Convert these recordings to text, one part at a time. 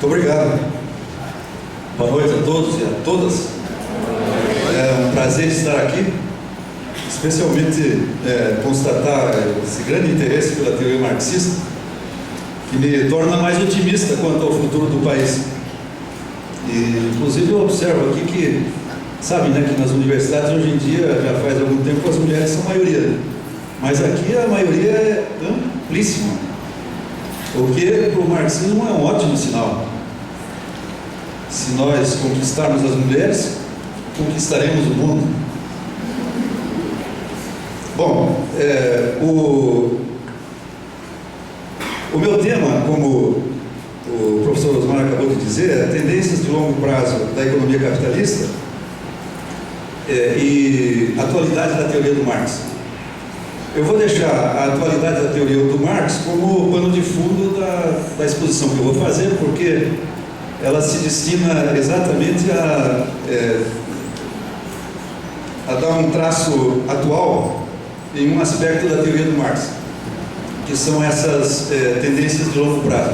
obrigado. Boa noite a todos e a todas. É um prazer estar aqui, especialmente constatar esse grande interesse pela teoria marxista, que me torna mais otimista quanto ao futuro do país. E, inclusive, eu observo aqui que, sabe, né, que nas universidades hoje em dia, já faz algum tempo, as mulheres são a maioria. Mas aqui a maioria é amplíssima, o que para o marxismo é um ótimo sinal. Se nós conquistarmos as mulheres, conquistaremos o mundo. Bom, o meu tema, como o professor Osmar acabou de dizer, é tendências de longo prazo da economia capitalista e atualidade da teoria do Marx. Eu vou deixar a atualidade da teoria do Marx como pano de fundo da exposição que eu vou fazer, porque ela se destina exatamente a dar um traço atual em um aspecto da teoria do Marx, que são essas tendências de longo prazo.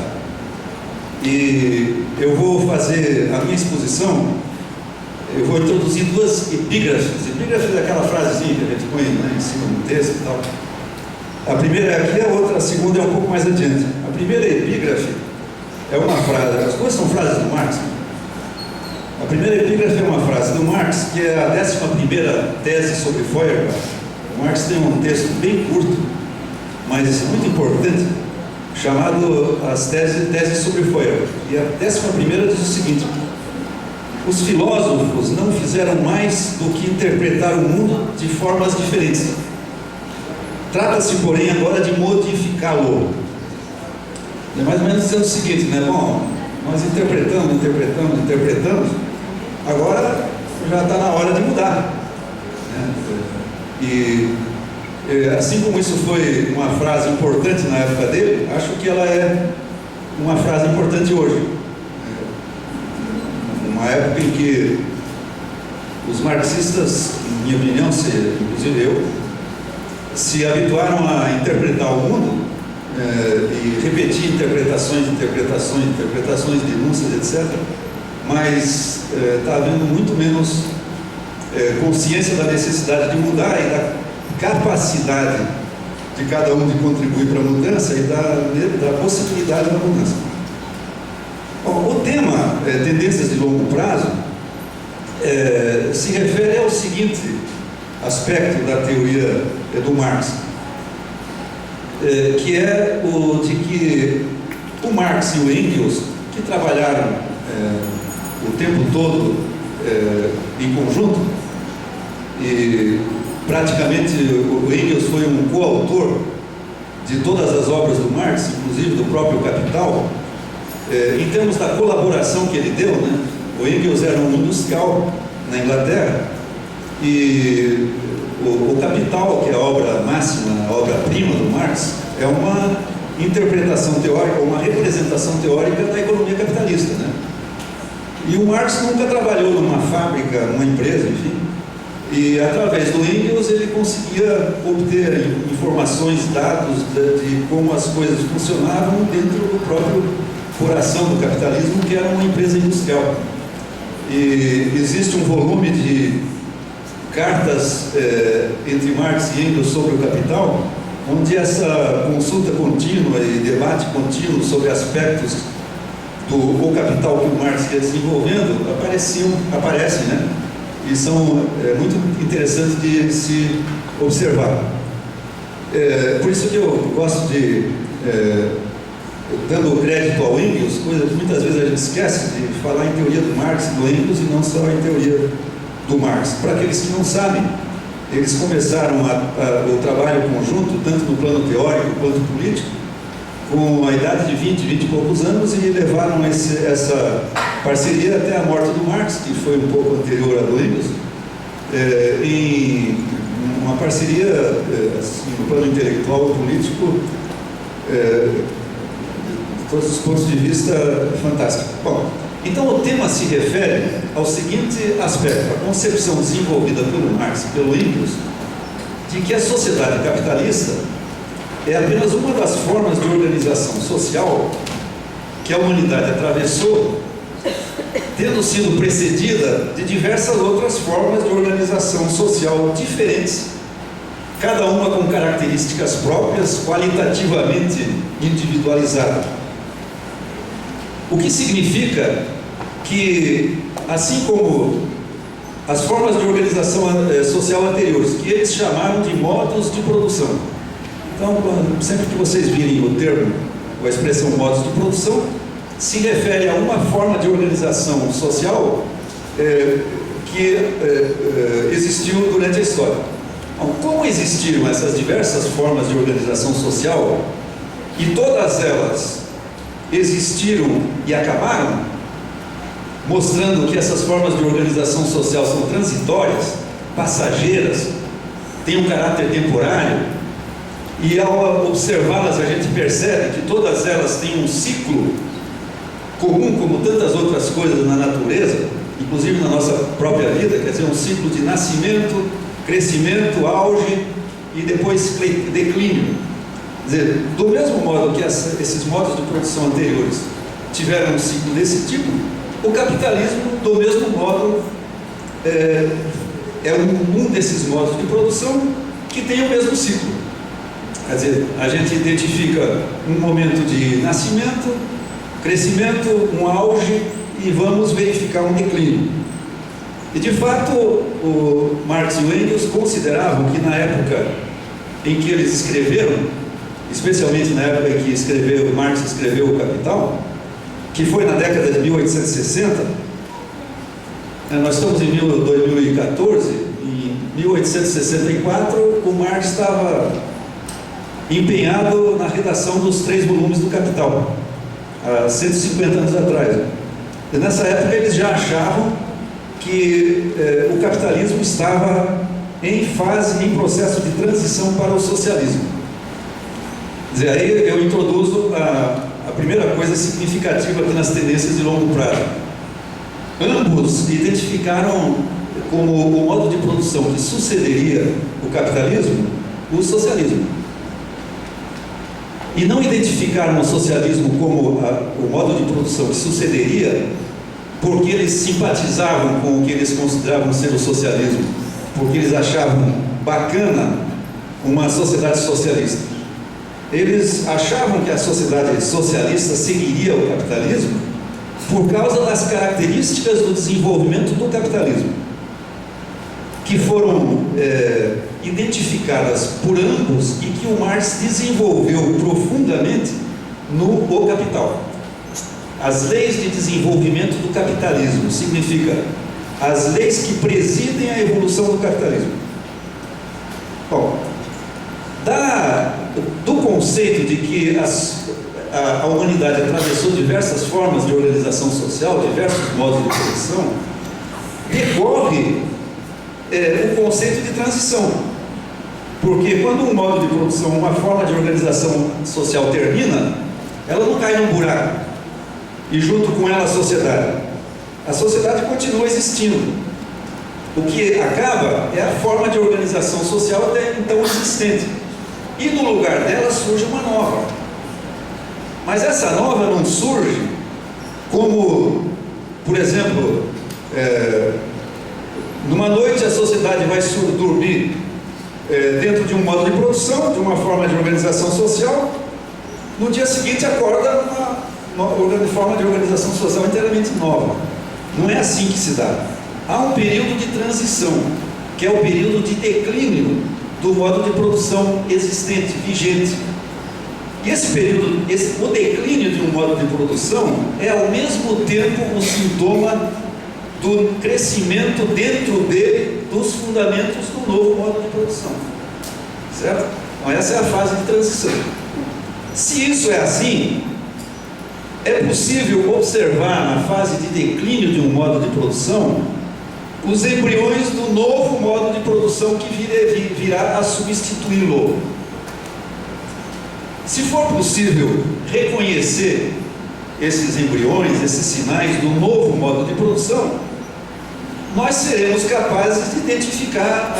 E eu vou fazer a minha exposição, eu vou introduzir duas epígrafes. Epígrafe é aquela frasezinha que a gente põe, né, em cima do texto e tal. A primeira é aqui, a segunda é um pouco mais adiante. A primeira epígrafe é uma frase, as duas são frases do Marx. A primeira epígrafe é uma frase do Marx, que é a 11ª tese sobre Feuerbach. O Marx tem um texto bem curto, mas muito importante, chamado as teses sobre Feuerbach. E a 11ª diz o seguinte: os filósofos não fizeram mais do que interpretar o mundo de formas diferentes. Trata-se, porém, agora de modificá-lo. É mais ou menos dizendo o seguinte, né? Bom, nós interpretamos, agora já está na hora de mudar, né? E assim como isso foi uma frase importante na época dele, acho que ela é uma frase importante hoje. Uma época em que os marxistas, em minha opinião, inclusive eu, se habituaram a interpretar o mundo e repetir interpretações, denúncias, etc. Mas está havendo muito menos consciência da necessidade de mudar e da capacidade de cada um de contribuir para a mudança e da possibilidade da mudança. Bom, o tema tendências de longo prazo se refere ao seguinte aspecto da teoria do Marx, que é o de que o Marx e o Engels, que trabalharam o tempo todo em conjunto, e praticamente o Engels foi um coautor de todas as obras do Marx, inclusive do próprio Capital, em termos da colaboração que ele deu, né? O Engels era um industrial na Inglaterra, e o Capital, que é a obra máxima, a obra-prima do Marx, é uma interpretação teórica, uma representação teórica da economia capitalista, né? E o Marx nunca trabalhou numa fábrica, numa empresa, enfim, e através do Engels ele conseguia obter informações, dados de como as coisas funcionavam dentro do próprio coração do capitalismo, que era uma empresa industrial. E existe um volume de cartas entre Marx e Engels sobre o Capital, onde essa consulta contínua e debate contínuo sobre aspectos do Capital que o Marx ia desenvolvendo aparecem, né? E são muito interessantes de se observar. Por isso que eu gosto de, dando crédito ao Engels, coisa que muitas vezes a gente esquece de falar em teoria do Marx e do Engels e não só em teoria do Marx. Para aqueles que não sabem, eles começaram o trabalho conjunto, tanto no plano teórico quanto político, com a idade de 20 e poucos anos, e levaram essa parceria até a morte do Marx, que foi um pouco anterior à do Engels, em uma parceria assim, no plano intelectual e político, de todos os pontos de vista, fantástico. Bom, então o tema se refere ao seguinte aspecto: a concepção desenvolvida pelo Marx e pelo Engels de que a sociedade capitalista é apenas uma das formas de organização social que a humanidade atravessou, tendo sido precedida de diversas outras formas de organização social diferentes, cada uma com características próprias, qualitativamente individualizadas. O que significa que, assim como as formas de organização social anteriores, que eles chamaram de modos de produção. Então, sempre que vocês virem o termo, ou a expressão modos de produção, se refere a uma forma de organização social que existiu durante a história. Então, como existiram essas diversas formas de organização social, e todas elas existiram e acabaram, mostrando que essas formas de organização social são transitórias, passageiras, têm um caráter temporário, e ao observá-las a gente percebe que todas elas têm um ciclo comum, como tantas outras coisas na natureza, inclusive na nossa própria vida, quer dizer, um ciclo de nascimento, crescimento, auge e depois declínio. Quer dizer, do mesmo modo que esses modos de produção anteriores tiveram um ciclo desse tipo, o capitalismo, do mesmo modo, é um desses modos de produção que tem o mesmo ciclo. Quer dizer, a gente identifica um momento de nascimento, crescimento, um auge e vamos verificar um declínio. E de fato, o Marx e o Engels consideravam que na época em que eles escreveram, especialmente na época em que Marx escreveu O Capital, que foi na década de 1860, nós estamos em 2014, em 1864, o Marx estava empenhado na redação dos 3 volumes do Capital, há 150 anos atrás. E nessa época eles já achavam que o capitalismo estava em processo de transição para o socialismo. Quer dizer, aí eu introduzo a primeira coisa significativa aqui nas tendências de longo prazo. Ambos identificaram como o modo de produção que sucederia o capitalismo, o socialismo. E não identificaram o socialismo como o modo de produção que sucederia porque eles simpatizavam com o que eles consideravam ser o socialismo, porque eles achavam bacana uma sociedade socialista. Eles achavam que a sociedade socialista seguiria o capitalismo por causa das características do desenvolvimento do capitalismo, que foram identificadas por ambos e que o Marx desenvolveu profundamente no O Capital. As leis de desenvolvimento do capitalismo significa as leis que presidem a evolução do capitalismo. Bom, do conceito de que a humanidade atravessou diversas formas de organização social, diversos modos de produção, decorre o conceito de transição. Porque quando um modo de produção, uma forma de organização social termina, ela não cai num buraco, e junto com ela a sociedade. A sociedade continua existindo. O que acaba é a forma de organização social até então existente. E no lugar dela surge uma nova. Mas essa nova não surge como, por exemplo, numa noite a sociedade vai dormir dentro de um modo de produção, de uma forma de organização social, no dia seguinte acorda uma forma de organização social inteiramente nova. Não é assim que se dá. Há um período de transição, que é o período de declínio do modo de produção existente, vigente. E esse período, o declínio de um modo de produção é ao mesmo tempo um sintoma do crescimento dentro dele dos fundamentos do novo modo de produção. Certo? Então essa é a fase de transição. Se isso é assim, é possível observar na fase de declínio de um modo de produção os embriões do novo modo de produção que virá a substituí-lo. Se for possível reconhecer esses embriões, esses sinais do novo modo de produção, nós seremos capazes de identificar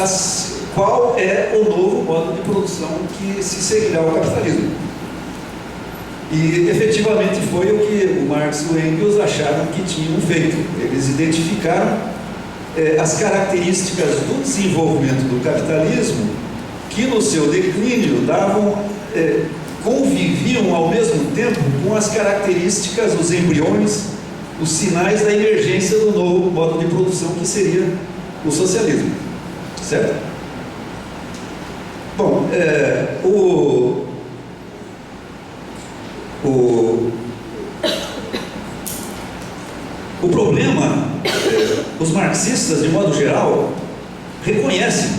qual é o novo modo de produção que se seguirá ao capitalismo. E efetivamente foi o que o Marx e o Engels acharam que tinham feito. Eles identificaram as características do desenvolvimento do capitalismo que no seu declínio conviviam ao mesmo tempo com as características, os embriões, os sinais da emergência do novo modo de produção que seria o socialismo, certo? Bom, o problema, os marxistas, de modo geral, reconhecem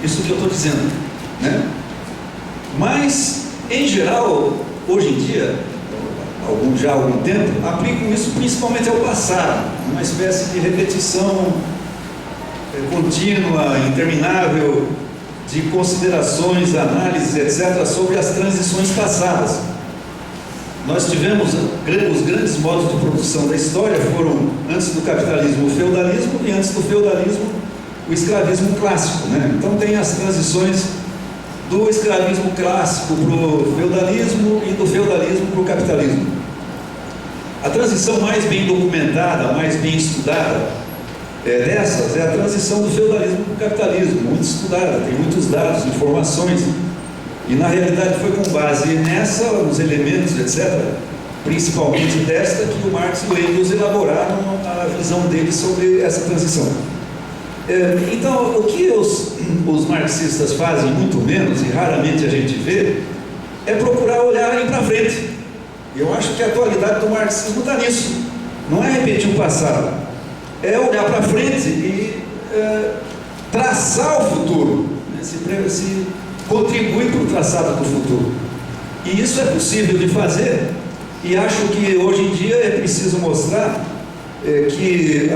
isso que eu estou dizendo, né? Mas, em geral, hoje em dia, já há algum tempo, aplicam isso principalmente ao passado, uma espécie de repetição contínua, interminável, de considerações, análises, etc., sobre as transições passadas. Nós tivemos os grandes modos de produção da história, foram antes do capitalismo o feudalismo e antes do feudalismo o escravismo clássico, né? Então tem as transições do escravismo clássico para o feudalismo e do feudalismo para o capitalismo. A transição mais bem documentada, mais bem estudada dessas é a transição do feudalismo para o capitalismo, muito estudada, tem muitos dados, informações, e na realidade foi com base nessa, os elementos, etc., principalmente desta, que o Marx e o Engels elaboraram a visão deles sobre essa transição. Então, o que os marxistas fazem muito menos, e raramente a gente vê, é procurar olharem para frente. Eu acho que a atualidade do marxismo está nisso. Não é repetir o passado, é olhar para frente e traçar o futuro, né? se contribuir para o traçado do futuro. E isso é possível de fazer, e acho que hoje em dia é preciso mostrar que,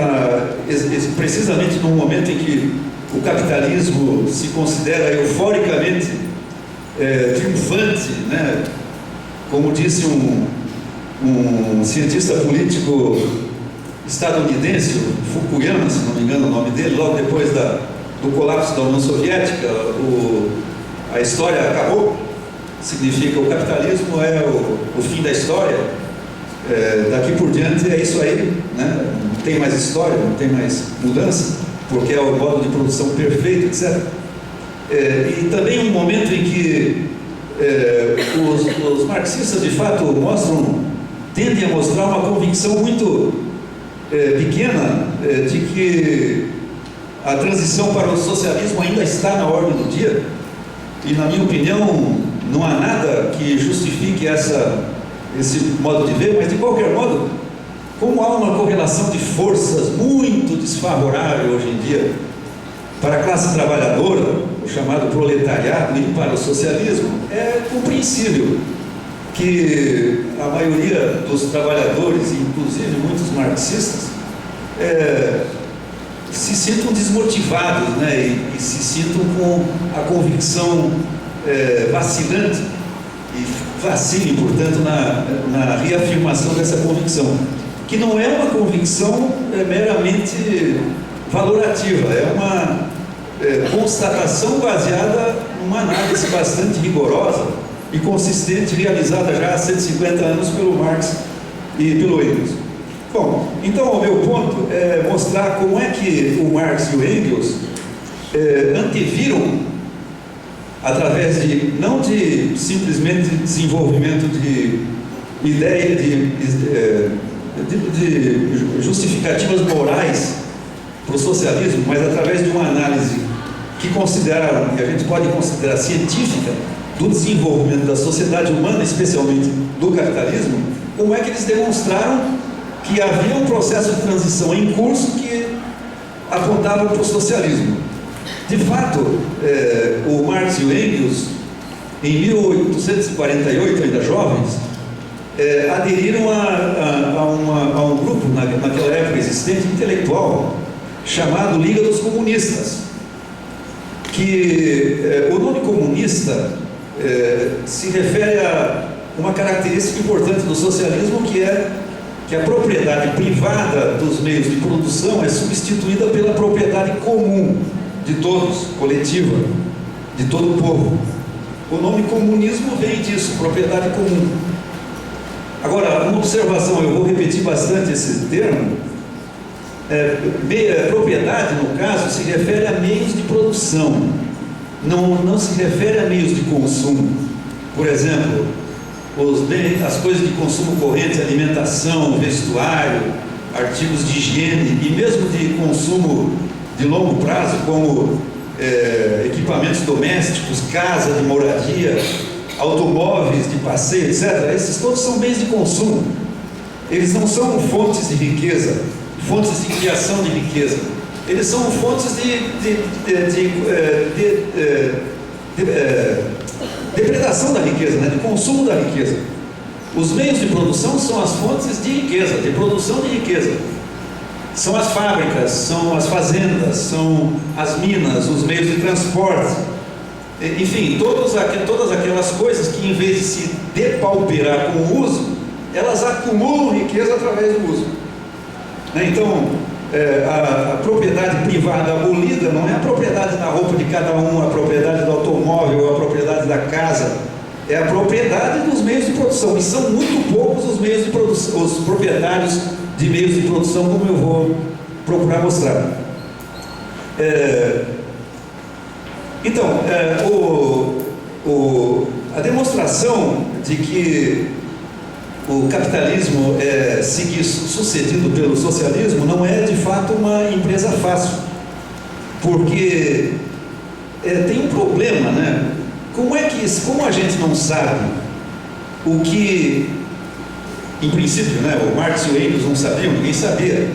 precisamente no momento em que o capitalismo se considera euforicamente triunfante, né? Como disse um cientista político estadunidense, Fukuyama, se não me engano o nome dele, logo depois do colapso da União Soviética, a história acabou, significa o capitalismo é o fim da história, daqui por diante é isso aí, né? Não tem mais história, não tem mais mudança, porque é o modo de produção perfeito, etc. E também um momento em que os marxistas de fato tendem a mostrar uma convicção muito pequena de que a transição para o socialismo ainda está na ordem do dia, e na minha opinião não há nada que justifique esse modo de ver, mas de qualquer modo, como há uma correlação de forças muito desfavorável hoje em dia para a classe trabalhadora, o chamado proletariado, e para o socialismo, é compreensível que a maioria dos trabalhadores, inclusive muitos marxistas, se sintam desmotivados, né? e se sintam com a convicção vacilante, e vacilem, portanto, na reafirmação dessa convicção, que não é uma convicção meramente valorativa, é uma constatação baseada numa análise bastante rigorosa e consistente, realizada já há 150 anos pelo Marx e pelo Engels. Bom, então o meu ponto é mostrar como é que o Marx e o Engels anteviram, através não de simplesmente desenvolvimento de ideia, de justificativas morais para o socialismo, mas através de uma análise que a gente pode considerar científica, do desenvolvimento da sociedade humana, especialmente do capitalismo, como é que eles demonstraram que havia um processo de transição em curso que apontava para o socialismo. De fato, o Marx e o Engels, em 1848, ainda jovens, aderiram a um grupo, naquela época existente, intelectual, chamado Liga dos Comunistas, que o nome comunista se refere a uma característica importante do socialismo, que é que a propriedade privada dos meios de produção é substituída pela propriedade comum de todos, coletiva, de todo o povo. O nome comunismo vem disso, propriedade comum. Agora, uma observação, eu vou repetir bastante esse termo. Propriedade, no caso, se refere a meios de produção, não se refere a meios de consumo. Por exemplo, as coisas de consumo corrente, alimentação, vestuário, artigos de higiene e mesmo de consumo de longo prazo, como equipamentos domésticos, casa de moradia, automóveis de passeio, etc. Esses todos são bens de consumo. Eles não são fontes de riqueza, fontes de criação de riqueza. Eles são fontes de depredação da riqueza, né? De consumo da riqueza. Os meios de produção são as fontes de riqueza, de produção de riqueza. São as fábricas, são as fazendas, são as minas, os meios de transporte. Enfim, todas aquelas coisas que, em vez de se depauperar com o uso, elas acumulam riqueza através do uso. Então, a propriedade privada abolida não é a propriedade da roupa de cada um, a propriedade do automóvel, a propriedade da casa, é a propriedade dos meios de produção, e são muito poucos os meios de produção, os proprietários de meios de produção, como eu vou procurar mostrar. Então, a demonstração de que o capitalismo é sucedido pelo socialismo não é de fato uma empresa fácil, porque tem um problema, né? Como a gente não sabe o que, em princípio, né, o Marx e o Engels não sabiam, ninguém sabia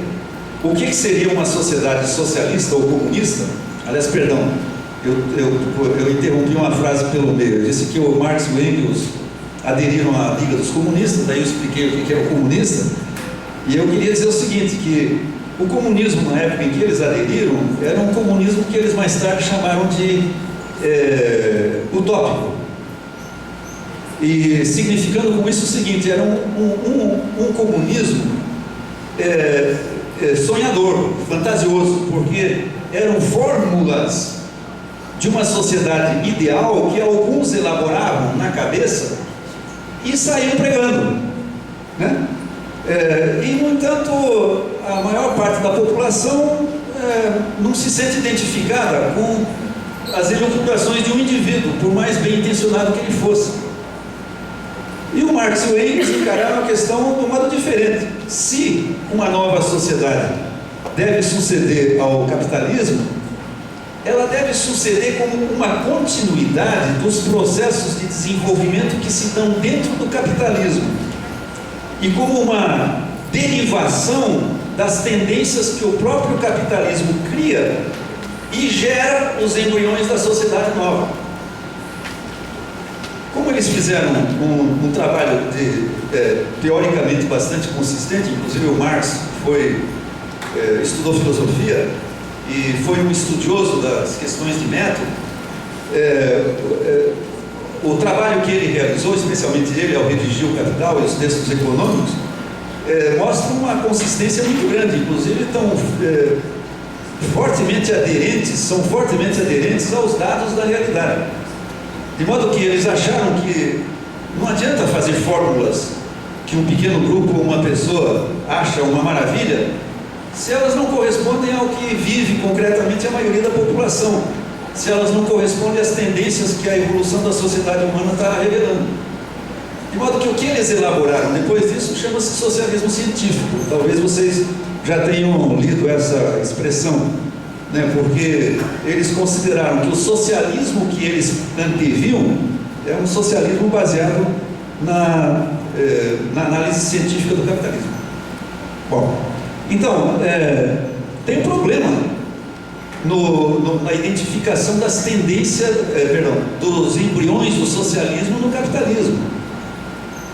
o que seria uma sociedade socialista ou comunista. Aliás, perdão, eu interrompi uma frase pelo meio. Eu disse que o Marx e o Engels aderiram à Liga dos Comunistas, daí eu expliquei o que é o comunista, e eu queria dizer o seguinte, que o comunismo, na época em que eles aderiram, era um comunismo que eles mais tarde chamaram de utópico, e significando com isso o seguinte: era um comunismo sonhador, fantasioso, porque eram fórmulas de uma sociedade ideal que alguns elaboravam na cabeça e saíam pregando, né? E, no entanto, a maior parte da população não se sente identificada com as elucubrações de um indivíduo, por mais bem intencionado que ele fosse. E o Marx e o Engels encararam a questão de um modo diferente. Se uma nova sociedade deve suceder ao capitalismo, ela deve suceder como uma continuidade dos processos de desenvolvimento que se dão dentro do capitalismo e como uma derivação das tendências que o próprio capitalismo cria e gera os embriões da sociedade nova. Como eles fizeram um trabalho teoricamente bastante consistente, inclusive o Marx estudou filosofia e foi um estudioso das questões de método, o trabalho que ele realizou, especialmente ele, ao redigir o Capital e os textos econômicos, mostra uma consistência muito grande, inclusive são fortemente aderentes aos dados da realidade. De modo que eles acharam que não adianta fazer fórmulas que um pequeno grupo ou uma pessoa acha uma maravilha, se elas não correspondem ao que vive concretamente a maioria da população, se elas não correspondem às tendências que a evolução da sociedade humana está revelando. De modo que o que eles elaboraram depois disso chama-se socialismo científico. Talvez vocês já tenham lido essa expressão, né? Porque eles consideraram que o socialismo que eles anteviam é um socialismo baseado na análise científica do capitalismo. Bom, então, tem um problema na identificação das tendências, dos embriões do socialismo no capitalismo.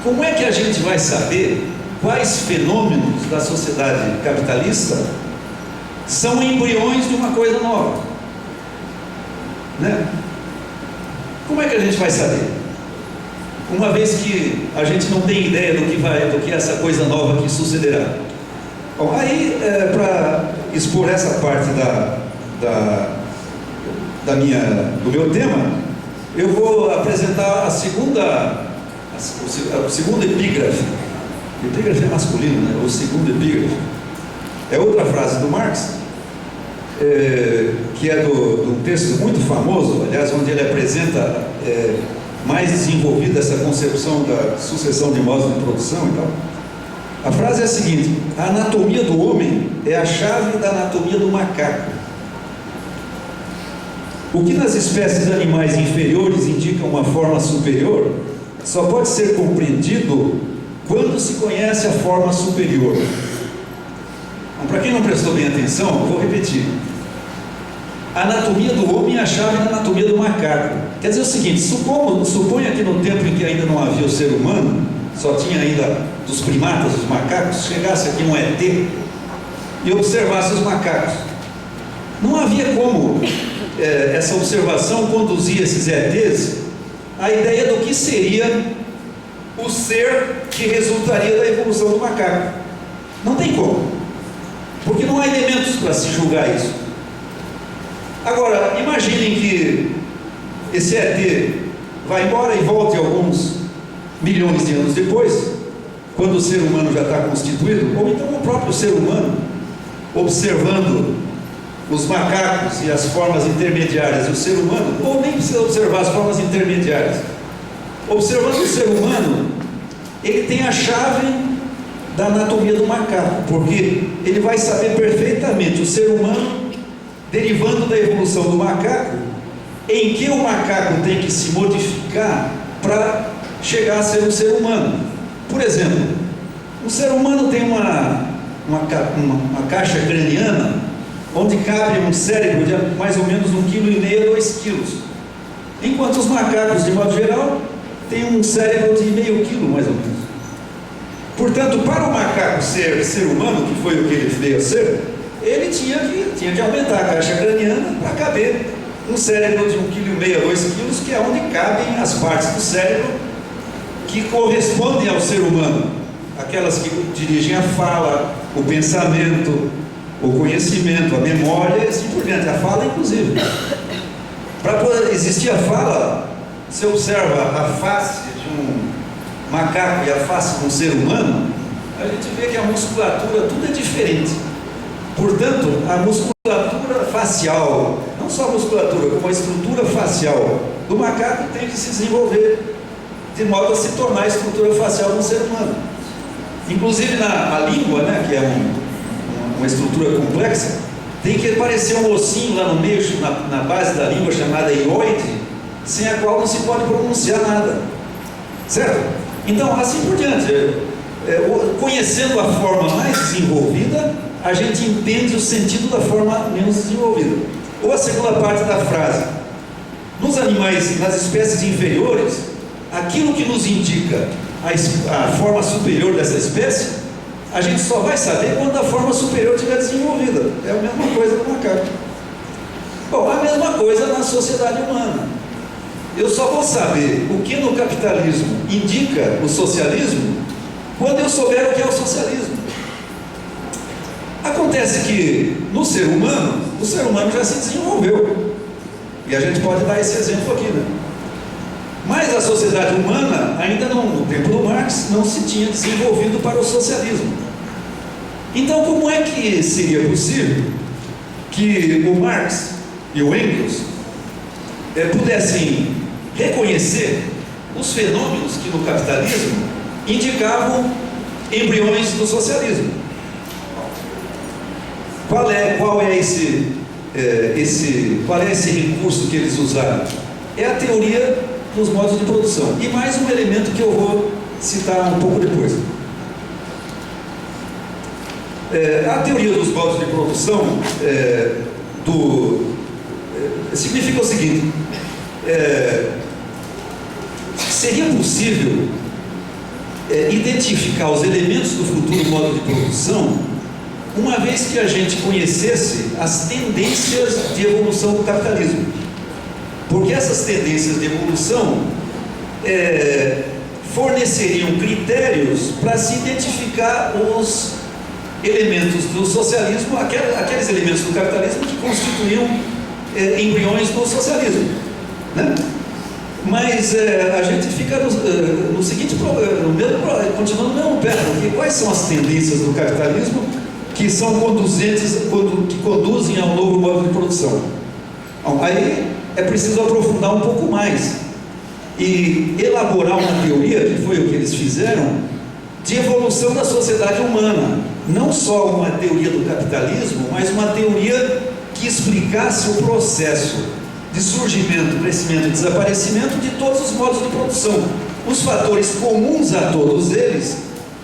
Como é que a gente vai saber quais fenômenos da sociedade capitalista são embriões de uma coisa nova, né? Como é que a gente vai saber? Uma vez que a gente não tem ideia do que é essa coisa nova que sucederá. Bom, aí, para expor essa parte do meu tema, eu vou apresentar o segundo epígrafe. Epígrafe é masculino, né? O segundo epígrafe. É outra frase do Marx, que é de um texto muito famoso, aliás, onde ele apresenta mais desenvolvida essa concepção da sucessão de modos de produção e tal. A frase é a seguinte: a anatomia do homem é a chave da anatomia do macaco. O que nas espécies animais inferiores indica uma forma superior, só pode ser compreendido quando se conhece a forma superior. Então, para quem não prestou bem atenção, eu vou repetir. A anatomia do homem é a chave da anatomia do macaco. Quer dizer o seguinte: suponha que no tempo em que ainda não havia o ser humano, só tinha ainda dos primatas, os macacos, chegasse aqui um ET e observasse os macacos. Não havia como essa observação conduzir esses ETs à ideia do que seria o ser que resultaria da evolução do macaco. Não tem como, porque não há elementos para se julgar isso. Agora, imaginem que esse ET vai embora e volte alguns milhões de anos depois, quando o ser humano já está constituído, ou então o próprio ser humano, observando os macacos e as formas intermediárias do ser humano, ou nem precisa observar as formas intermediárias. Observando o ser humano, ele tem a chave da anatomia do macaco, porque ele vai saber perfeitamente o ser humano, derivando da evolução do macaco, em que o macaco tem que se modificar para chegar a ser um ser humano. Por exemplo, um ser humano tem uma caixa craniana onde cabe um cérebro de mais ou menos 1,5 kg a 2 kg, enquanto os macacos, de modo geral, têm um cérebro de meio quilo, mais ou menos. Portanto, para o macaco ser humano, que foi o que ele veio a ser, ele tinha que aumentar a caixa craniana para caber um cérebro de 1,5 kg a 2 kg, que é onde cabem as partes do cérebro que correspondem ao ser humano, aquelas que dirigem a fala, o pensamento, o conhecimento, a memória e assim por diante, a fala inclusive. Para existir a fala, você observa a face de um macaco e a face de um ser humano, a gente vê que a musculatura, tudo é diferente. Portanto, a musculatura facial, não só a musculatura, como a estrutura facial do macaco tem que se desenvolver de modo a se tornar a estrutura facial de um ser humano. Inclusive na língua, né, que é uma estrutura complexa, tem que aparecer um ossinho lá no meio, na base da língua, chamada hioide, sem a qual não se pode pronunciar nada. Certo? Então, assim por diante, conhecendo a forma mais desenvolvida, a gente entende o sentido da forma menos desenvolvida. Ou a segunda parte da frase: nos animais, nas espécies inferiores, aquilo que nos indica a forma superior dessa espécie, a gente só vai saber quando a forma superior estiver desenvolvida. É a mesma coisa no macaco. Bom, a mesma coisa na sociedade humana. Eu só vou saber o que no capitalismo indica o socialismo quando eu souber o que é o socialismo. Acontece que no ser humano, o ser humano já se desenvolveu. E a gente pode dar esse exemplo aqui, né? Mas a sociedade humana, ainda não, no tempo do Marx, não se tinha desenvolvido para o socialismo. Então, como é que seria possível que o Marx e o Engels pudessem reconhecer os fenômenos que no capitalismo indicavam embriões do socialismo? Qual é esse recurso que eles usaram? É a teoria dos modos de produção. E mais um elemento que eu vou citar um pouco depois. A teoria dos modos de produção significa o seguinte: seria possível identificar os elementos do futuro modo de produção uma vez que a gente conhecesse as tendências de evolução do capitalismo. Porque essas tendências de evolução forneceriam critérios para se identificar os elementos do socialismo, aqueles elementos do capitalismo que constituíam embriões do socialismo, né? Mas a gente fica no seguinte continuando no mesmo pé, porque quais são as tendências do capitalismo que são que conduzem ao novo modo de produção? Bom, aí é preciso aprofundar um pouco mais e elaborar uma teoria, que foi o que eles fizeram, de evolução da sociedade humana. Não só uma teoria do capitalismo, mas uma teoria que explicasse o processo de surgimento, crescimento e desaparecimento de todos os modos de produção, os fatores comuns a todos eles,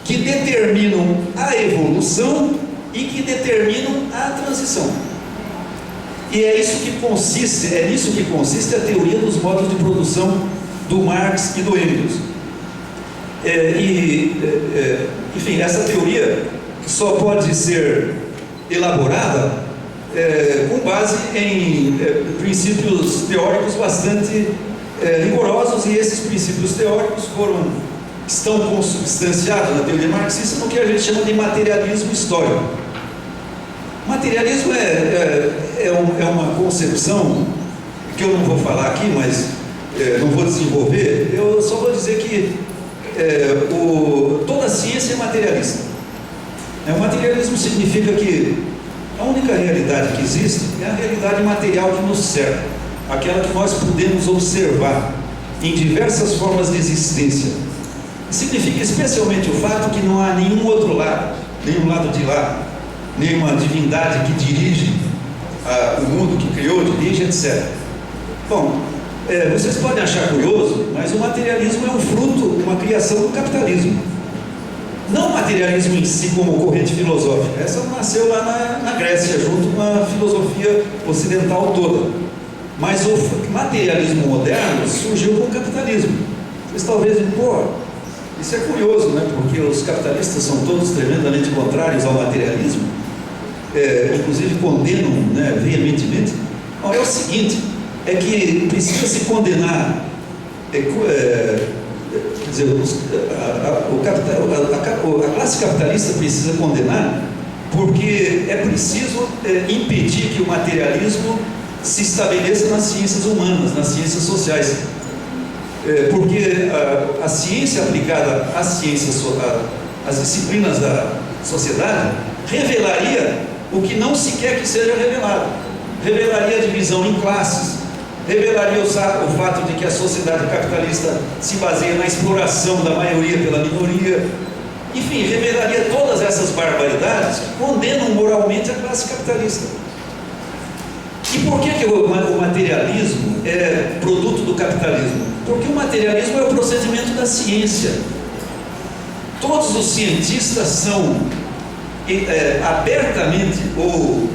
que determinam a evolução e que determinam a transição. E é nisso que consiste a teoria dos modos de produção do Marx e do Engels. Enfim, essa teoria só pode ser elaborada com base em princípios teóricos bastante rigorosos, e esses princípios teóricos estão consubstanciados na teoria marxista no que a gente chama de materialismo histórico. Materialismo é uma concepção que eu não vou falar aqui, mas não vou desenvolver. Eu só vou dizer que toda ciência é materialista. O materialismo significa que a única realidade que existe é a realidade material que nos cerca, aquela que nós podemos observar em diversas formas de existência. Significa especialmente o fato que não há nenhum outro lado, nenhum lado de lá, nenhuma divindade que dirige o mundo, que criou, dirige, etc. Bom, vocês podem achar curioso, mas o materialismo é um fruto, uma criação do capitalismo. Não o materialismo em si como corrente filosófica, essa nasceu lá na Grécia, junto com a filosofia ocidental toda. Mas o materialismo moderno surgiu com o capitalismo. Vocês talvez digam, pô, isso é curioso, né? Porque os capitalistas são todos tremendamente contrários ao materialismo, inclusive condenam, né, veementemente. Bom, é o seguinte, é que precisa se condenar, quer dizer, a classe capitalista precisa condenar, porque é preciso impedir que o materialismo se estabeleça nas ciências humanas, nas ciências sociais. Porque a ciência aplicada às disciplinas da sociedade revelaria o que não se quer que seja revelado. Revelaria a divisão em classes, revelaria o fato de que a sociedade capitalista se baseia na exploração da maioria pela minoria. Enfim, revelaria todas essas barbaridades que condenam moralmente a classe capitalista. E por que o materialismo é produto do capitalismo? Porque o materialismo é o procedimento da ciência. Todos os cientistas são abertamente ou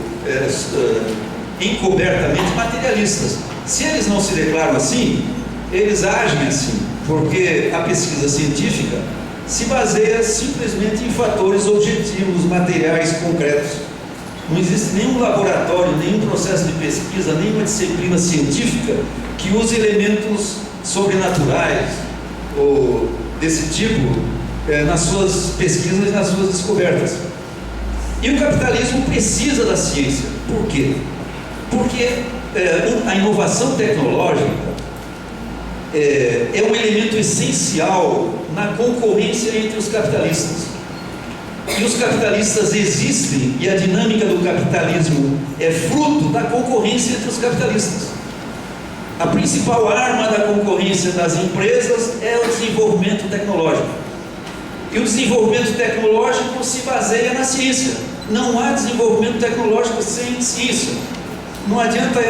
encobertamente materialistas. Se eles não se declaram assim, eles agem assim, porque a pesquisa científica se baseia simplesmente em fatores objetivos, materiais, concretos. Não existe nenhum laboratório, nenhum processo de pesquisa, nenhuma disciplina científica que use elementos sobrenaturais ou desse tipo nas suas pesquisas e nas suas descobertas. E o capitalismo precisa da ciência. Por quê? Porque a inovação tecnológica é um elemento essencial na concorrência entre os capitalistas. E os capitalistas existem, e a dinâmica do capitalismo é fruto da concorrência entre os capitalistas. A principal arma da concorrência das empresas é o desenvolvimento tecnológico. E o desenvolvimento tecnológico se baseia na ciência. Não há desenvolvimento tecnológico sem ciência. Não adianta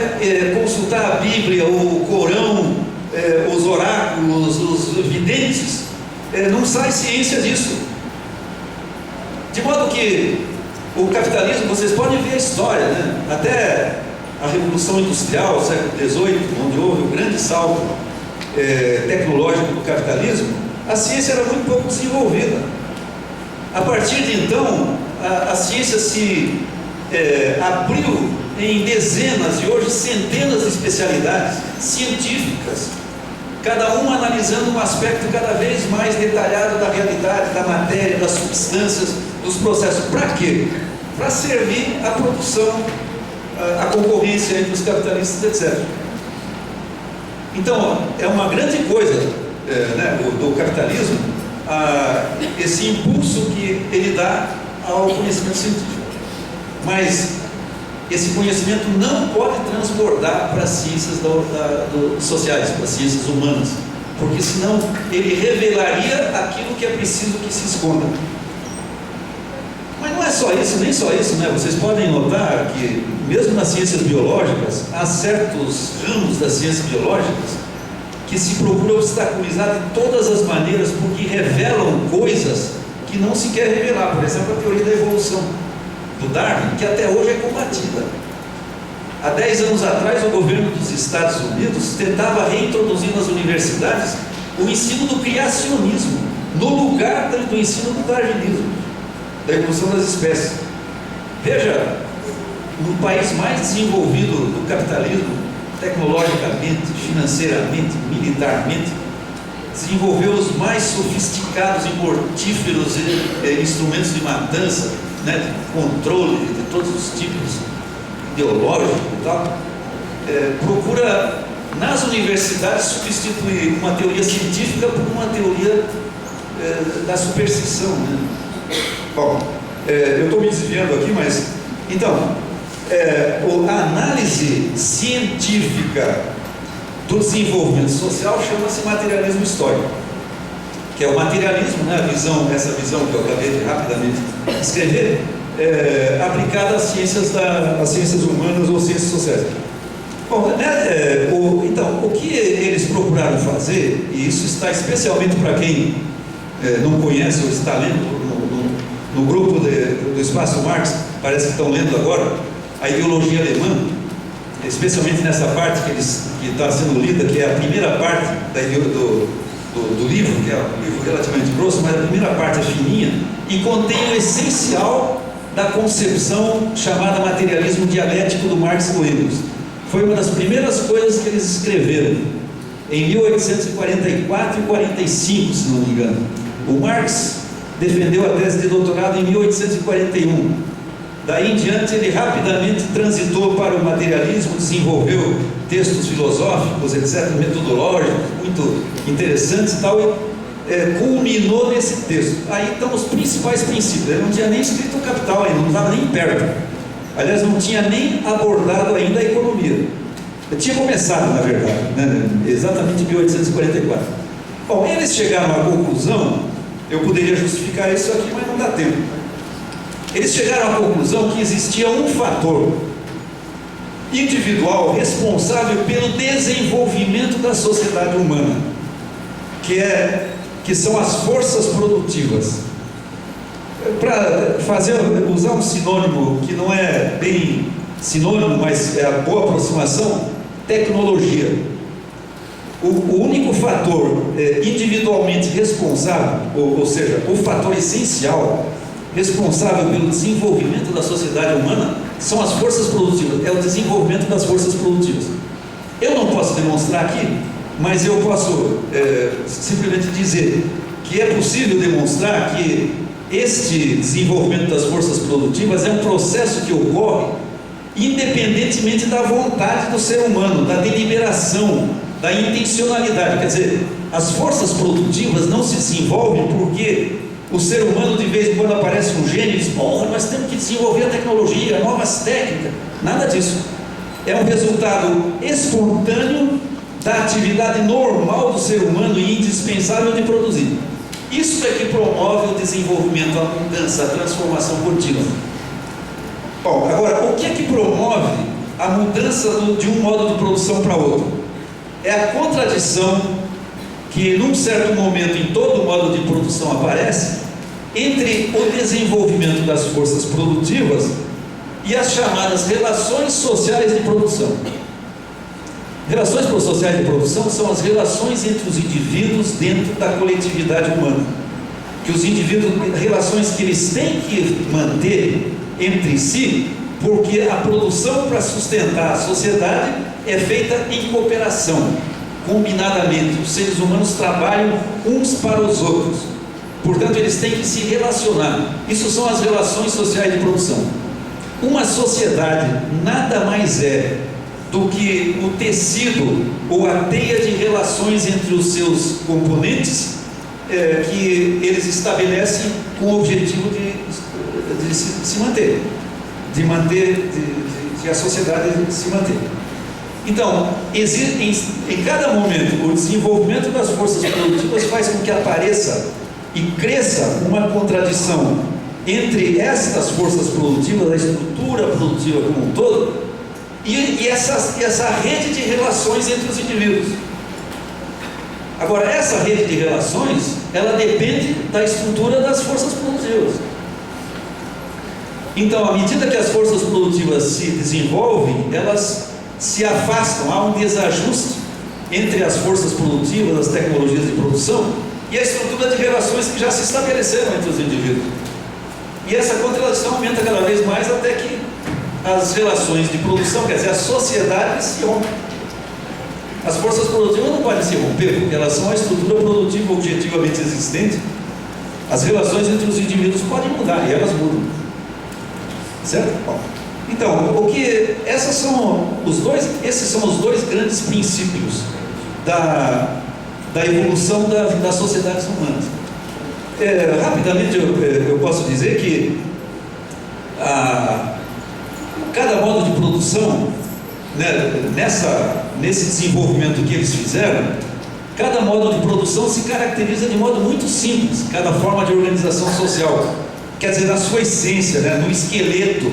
consultar a Bíblia, o Corão, os oráculos, os videntes. Não sai ciência disso. De modo que o capitalismo, vocês podem ver a história, né? Até a Revolução Industrial, século XVIII, onde houve um grande salto tecnológico do capitalismo, a ciência era muito pouco desenvolvida. A partir de então, a ciência se abriu em dezenas e hoje centenas de especialidades científicas, cada uma analisando um aspecto cada vez mais detalhado da realidade, da matéria, das substâncias, dos processos. Para quê? Para servir à produção, à concorrência entre os capitalistas, etc. Então, é uma grande coisa né, do capitalismo, esse impulso que ele dá ao conhecimento científico. Mas esse conhecimento não pode transbordar para as ciências sociais, para as ciências humanas, porque senão ele revelaria aquilo que é preciso que se esconda. Mas não é só isso, nem só isso, né? Vocês podem notar que, mesmo nas ciências biológicas, há certos ramos das ciências biológicas que se procura obstaculizar de todas as maneiras, porque revelam coisas que não se quer revelar. Por exemplo, a teoria da evolução do Darwin, que até hoje é combatida. Há 10 anos atrás, o governo dos Estados Unidos tentava reintroduzir nas universidades o ensino do criacionismo, no lugar do ensino do darwinismo, da evolução das espécies. Veja, no país mais desenvolvido do capitalismo, tecnologicamente, financeiramente, militarmente, desenvolveu os mais sofisticados e mortíferos instrumentos de matança, né, de controle de todos os tipos, ideológico e tal, procura nas universidades substituir uma teoria científica por uma teoria da superstição, né? Bom, eu estou me desviando aqui, mas então a análise científica do desenvolvimento social chama-se materialismo histórico, que é o materialismo, né, essa visão que eu acabei de rapidamente escrever, aplicada às ciências humanas ou ciências sociais. Bom, né, então, o que eles procuraram fazer, e isso está especialmente para quem não conhece ou está lendo no grupo do Espaço Marx, parece que estão lendo agora, a ideologia alemã, especialmente nessa parte que está sendo lida, que é a primeira parte do livro, que é um livro relativamente grosso, mas a primeira parte é fininha, e contém o essencial da concepção chamada materialismo dialético do Marx e do Engels. Foi uma das primeiras coisas que eles escreveram, em 1844 e 45, se não me engano. O Marx defendeu a tese de doutorado em 1841. Daí em diante ele rapidamente transitou para o materialismo, desenvolveu textos filosóficos, etc., metodológicos, muito interessantes e tal, e culminou nesse texto. Aí estão os principais princípios. Ele não tinha nem escrito o Capital ainda, não estava nem perto. Aliás, não tinha nem abordado ainda a economia. Eu tinha começado, na verdade, né? Exatamente em 1844. Bom, eles chegaram à conclusão, eu poderia justificar isso aqui, mas não dá tempo. Eles chegaram à conclusão que existia um fator individual responsável pelo desenvolvimento da sociedade humana, que são as forças produtivas. Para usar um sinônimo que não é bem sinônimo, mas é a boa aproximação, tecnologia. O único fator individualmente responsável, ou seja, o fator essencial responsável pelo desenvolvimento da sociedade humana são as forças produtivas, é o desenvolvimento das forças produtivas. Eu não posso demonstrar aqui, mas eu posso simplesmente dizer que é possível demonstrar que este desenvolvimento das forças produtivas é um processo que ocorre independentemente da vontade do ser humano, da deliberação, da intencionalidade. Quer dizer, as forças produtivas não se desenvolvem porque o ser humano de vez em quando aparece um gênio e diz: porra, nós temos que desenvolver a tecnologia, novas técnicas. Nada disso. É um resultado espontâneo da atividade normal do ser humano e indispensável de produzir. Isso é que promove o desenvolvimento, a mudança, a transformação contínua. Bom, agora, o que é que promove a mudança de um modo de produção para outro? É a contradição que, num certo momento, em todo modo de produção aparece, entre o desenvolvimento das forças produtivas e as chamadas relações sociais de produção. Relações sociais de produção são as relações entre os indivíduos dentro da coletividade humana. Que os indivíduos, relações que eles têm que manter entre si, porque a produção para sustentar a sociedade é feita em cooperação, combinadamente. Os seres humanos trabalham uns para os outros, portanto eles têm que se relacionar. Isso são as relações sociais de produção. Uma sociedade nada mais é do que o tecido ou a teia de relações entre os seus componentes que eles estabelecem com o objetivo de se manter, de a sociedade se manter. Então, em cada momento, o desenvolvimento das forças produtivas faz com que apareça e cresça uma contradição entre estas forças produtivas, a estrutura produtiva como um todo, e essa rede de relações entre os indivíduos. Agora, essa rede de relações, ela depende da estrutura das forças produtivas. Então, à medida que as forças produtivas se desenvolvem, elas se afastam, há um desajuste entre as forças produtivas, as tecnologias de produção e a estrutura de relações que já se estabeleceram entre os indivíduos. E essa contradição aumenta cada vez mais até que as relações de produção, quer dizer, a sociedade se rompe. As forças produtivas não podem se romper, porque elas são a estrutura produtiva objetivamente existente. As relações entre os indivíduos podem mudar, e elas mudam. Certo? Bom, então, esses são os dois grandes princípios da evolução das sociedades humanas. Rapidamente eu posso dizer que cada modo de produção, né, nesse desenvolvimento que eles fizeram, cada modo de produção se caracteriza de modo muito simples, cada forma de organização social, quer dizer, na sua essência, né, no esqueleto.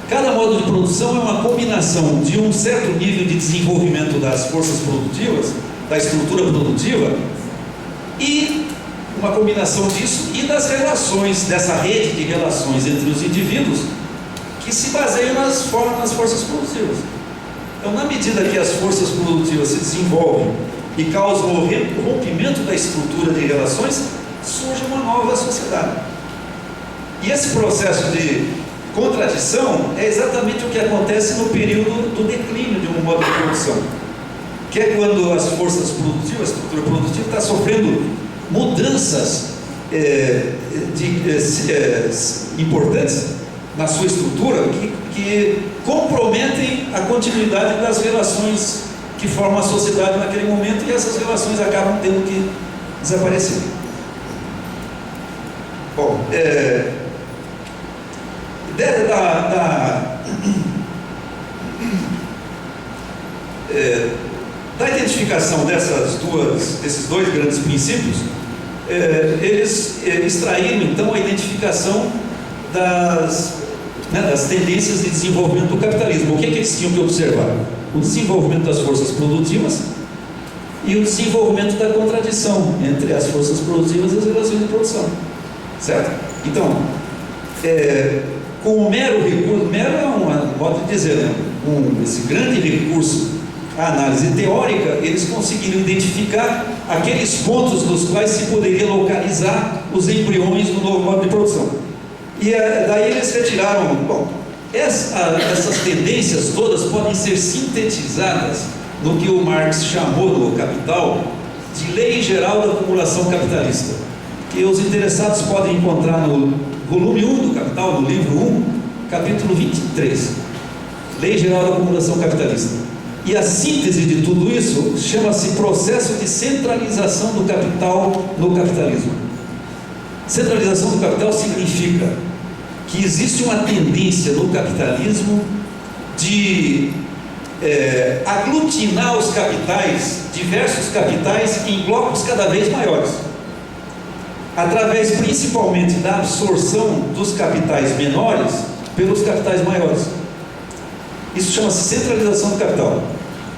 Cada modo de produção é uma combinação de um certo nível de desenvolvimento das forças produtivas, da estrutura produtiva, e uma combinação disso e das relações, dessa rede de relações entre os indivíduos, que se baseiam nas forças produtivas. Então, na medida que as forças produtivas se desenvolvem e causam o rompimento da estrutura de relações, surge uma nova sociedade. E esse processo de contradição é exatamente o que acontece no período do declínio de um modo de produção, que é quando as forças produtivas, a estrutura produtiva está sofrendo mudanças importantes na sua estrutura que comprometem a continuidade das relações que formam a sociedade naquele momento, e essas relações acabam tendo que desaparecer. Bom, da identificação desses dois grandes princípios, eles extraíram então a identificação das tendências de desenvolvimento do capitalismo. O que eles tinham que observar? O desenvolvimento das forças produtivas e o desenvolvimento da contradição entre as forças produtivas e as relações de produção, certo? Então, com o mero recurso, mero é um modo de dizer, né? Esse grande recurso, a análise teórica, eles conseguiram identificar aqueles pontos nos quais se poderia localizar os embriões do novo modo de produção. E daí eles retiraram, essas tendências todas podem ser sintetizadas no que o Marx chamou no Capital de Lei Geral da Acumulação Capitalista, que os interessados podem encontrar no volume 1 do Capital, no livro 1, capítulo 23, Lei Geral da Acumulação Capitalista. E a síntese de tudo isso chama-se processo de centralização do capital no capitalismo. Centralização do capital significa que existe uma tendência no capitalismo de aglutinar os capitais, diversos capitais, em blocos cada vez maiores, através principalmente da absorção dos capitais menores pelos capitais maiores. Isso chama-se centralização do capital.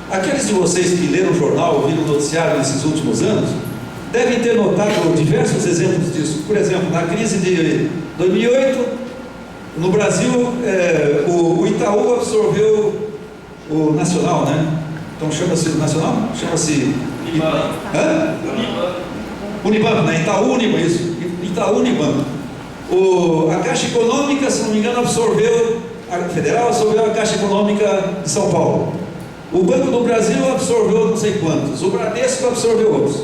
Aqueles de vocês que leram o jornal, ouviram o noticiário nesses últimos anos, devem ter notado diversos exemplos disso. Por exemplo, na crise de 2008, no Brasil, o Itaú absorveu o Nacional, né? Então chama-se o Nacional? Chama-se Unibanco, né? Itaú Unibanco, isso. Itaú Unibanco. A Caixa Econômica, se não me engano, a Federal absorveu a Caixa Econômica de São Paulo. O Banco do Brasil absorveu não sei quantos. O Bradesco absorveu outros.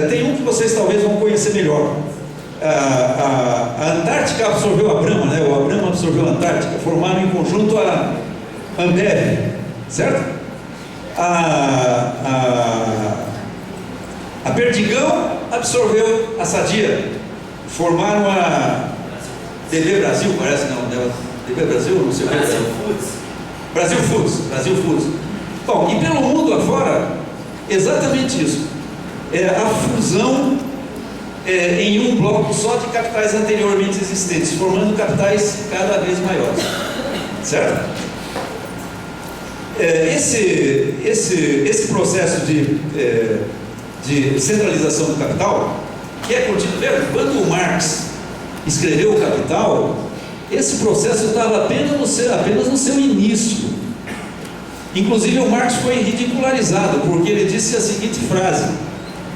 Tem um que vocês talvez vão conhecer melhor. A Antártica absorveu a Brahma, né? O Brahma absorveu a Antártica. Formaram em conjunto a Ambev, certo? A Perdigão absorveu a Sadia, formaram a DB Brasil, parece, não, DB Brasil, não sei o que. Brasil Foods. Bom, e pelo mundo afora, exatamente isso. A fusão em um bloco só de capitais anteriormente existentes, formando capitais cada vez maiores, certo? Esse processo de centralização do capital, que é contínuo, quando o Marx escreveu o Capital, esse processo estava apenas no seu início. Inclusive o Marx foi ridicularizado, porque ele disse a seguinte frase: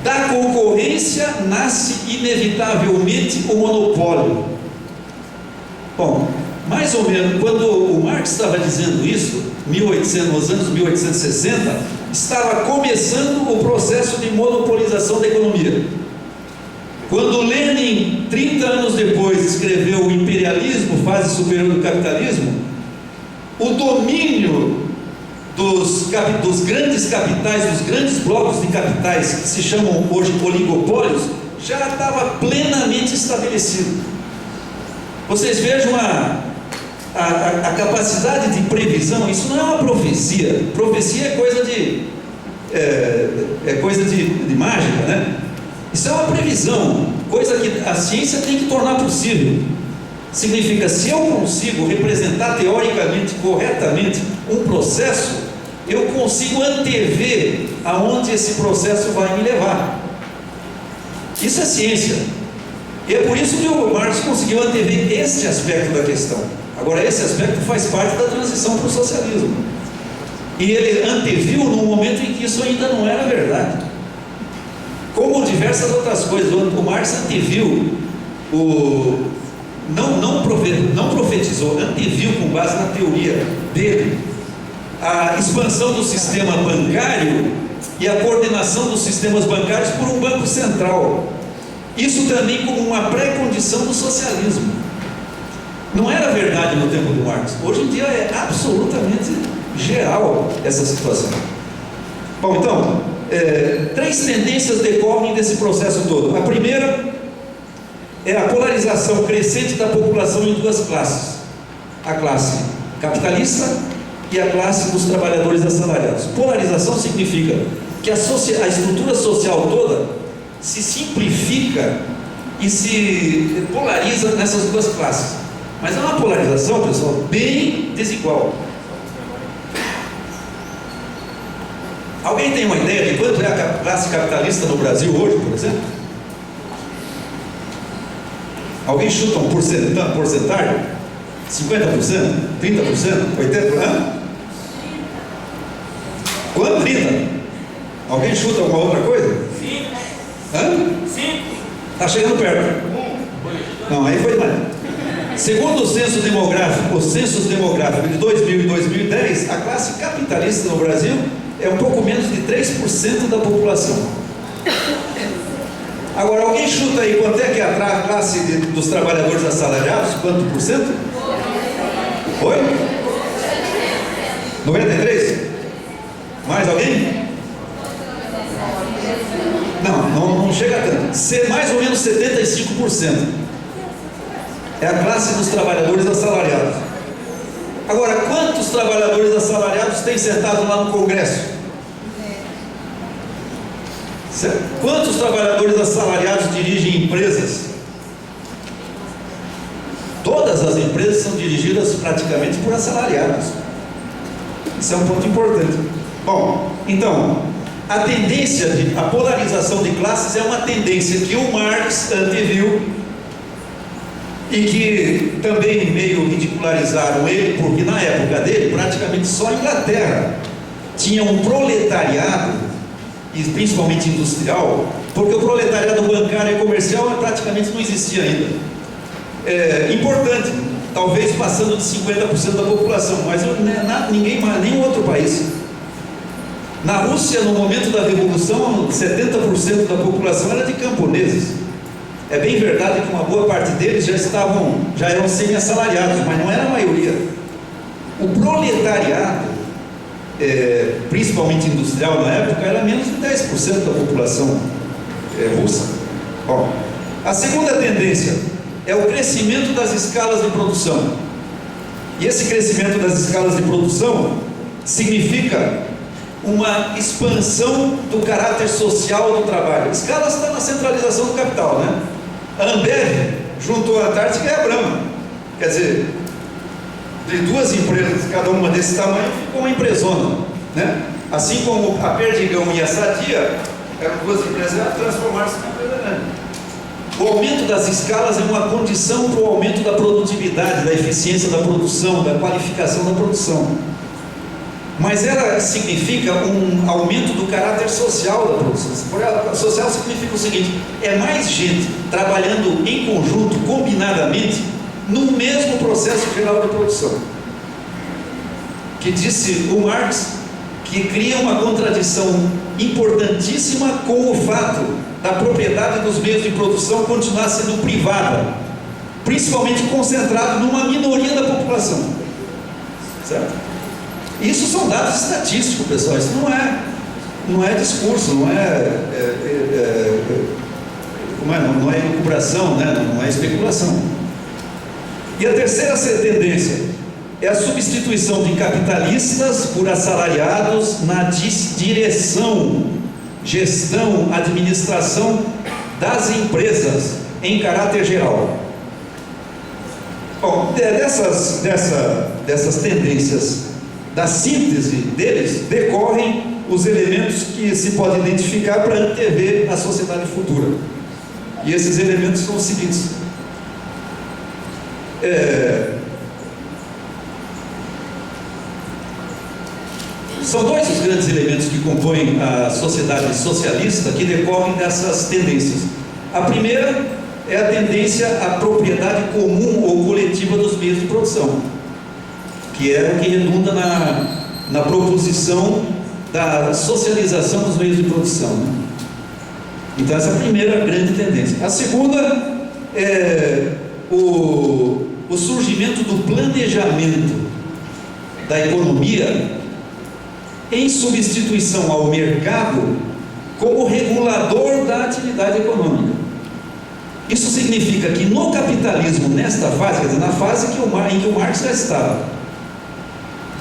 da concorrência nasce inevitavelmente o monopólio. Bom, mais ou menos, quando o Marx estava dizendo isso, nos anos 1860, estava começando o processo de monopolização da economia. Quando Lenin, 30 anos depois, escreveu o Imperialismo, fase superior do capitalismo, o domínio dos grandes capitais, dos grandes blocos de capitais, que se chamam hoje oligopólios, já estava plenamente estabelecido. Vocês vejam a capacidade de previsão. Isso não é uma profecia. Profecia é coisa de mágica, né? Isso é uma previsão, coisa que a ciência tem que tornar possível. Significa, se eu consigo representar teoricamente, corretamente, um processo, eu consigo antever aonde esse processo vai me levar. Isso é ciência. E é por isso que o Marx conseguiu antever este aspecto da questão. Agora, esse aspecto faz parte da transição para o socialismo. E ele anteviu num momento em que isso ainda não era verdade. Como diversas outras coisas, o Marx anteviu, não profetizou, anteviu com base na teoria dele, a expansão do sistema bancário e a coordenação dos sistemas bancários por um banco central. Isso também como uma pré-condição do socialismo. Não era verdade no tempo do Marx. Hoje em dia é absolutamente geral essa situação. Bom, então, três tendências decorrem desse processo todo. A primeira é a polarização crescente da população em duas classes: a classe capitalista e a classe dos trabalhadores assalariados. Polarização significa que a estrutura social toda se simplifica e se polariza nessas duas classes. Mas é uma polarização, pessoal, bem desigual. Alguém tem uma ideia de quanto é a classe capitalista no Brasil hoje, por exemplo? Alguém chuta um porcentagem? 50%? 30%? 80%? Quanto? 30%? Alguém chuta alguma outra coisa? 5%. Hã? 5%. Está chegando perto. Não, aí foi mais. Segundo o censo demográfico, os censos demográficos de 2000 e 2010, a classe capitalista no Brasil é um pouco menos de 3% da população. Agora, alguém chuta aí quanto é que é a classe dos trabalhadores assalariados? Quanto por cento? Oi? 93%? Mais alguém? Não chega a tanto. Mais ou menos 75%. É a classe dos trabalhadores assalariados. Agora, quantos trabalhadores assalariados têm sentado lá no Congresso? Quantos trabalhadores assalariados dirigem empresas? Todas as empresas são dirigidas praticamente por assalariados. Isso é um ponto importante. Bom, então, a polarização de classes é uma tendência que o Marx anteviu e que também meio ridicularizaram ele, porque na época dele, praticamente só a Inglaterra tinha um proletariado, e principalmente industrial, porque o proletariado bancário e comercial praticamente não existia ainda. Importante, talvez passando de 50% da população, mas ninguém mais, nenhum outro país. Na Rússia, no momento da Revolução, 70% da população era de camponeses. É bem verdade que uma boa parte deles já eram semi-assalariados, mas não era a maioria. O proletariado, principalmente industrial na época, era menos de 10% da população russa. Bom, a segunda tendência é o crescimento das escalas de produção. E esse crescimento das escalas de produção significa uma expansão do caráter social do trabalho. A escala está na centralização do capital, né? A Ambev juntou a Antártica e a Brahma. Quer dizer, de duas empresas, cada uma desse tamanho, ficou uma empresona, né? Assim como a Perdigão e a Sadia eram duas empresas, transformaram-se numa empresa grande. O aumento das escalas é uma condição para o aumento da produtividade, da eficiência da produção, da qualificação da produção. Mas ela significa um aumento do caráter social da produção. Social significa o seguinte: é mais gente trabalhando em conjunto, combinadamente, no mesmo processo geral de produção. Que disse o Marx, que cria uma contradição importantíssima com o fato da propriedade dos meios de produção continuar sendo privada, principalmente concentrado numa minoria da população. Certo? Isso são dados estatísticos, pessoal. Isso não é discurso, não é elucubração, né? Não é especulação. E a terceira tendência é a substituição de capitalistas por assalariados na direção, gestão, administração das empresas em caráter geral. Bom, dessas tendências, da síntese deles, decorrem os elementos que se pode identificar para antever a sociedade futura. E esses elementos são os seguintes. São dois os grandes elementos que compõem a sociedade socialista, que decorrem dessas tendências. A primeira é a tendência à propriedade comum ou coletiva dos meios de produção, que é o que redunda na proposição da socialização dos meios de produção, né? Então essa é a primeira grande tendência. A segunda é o surgimento do planejamento da economia em substituição ao mercado como regulador da atividade econômica. Isso significa que no capitalismo, nesta fase, quer dizer, na fase em que o Marx já estava,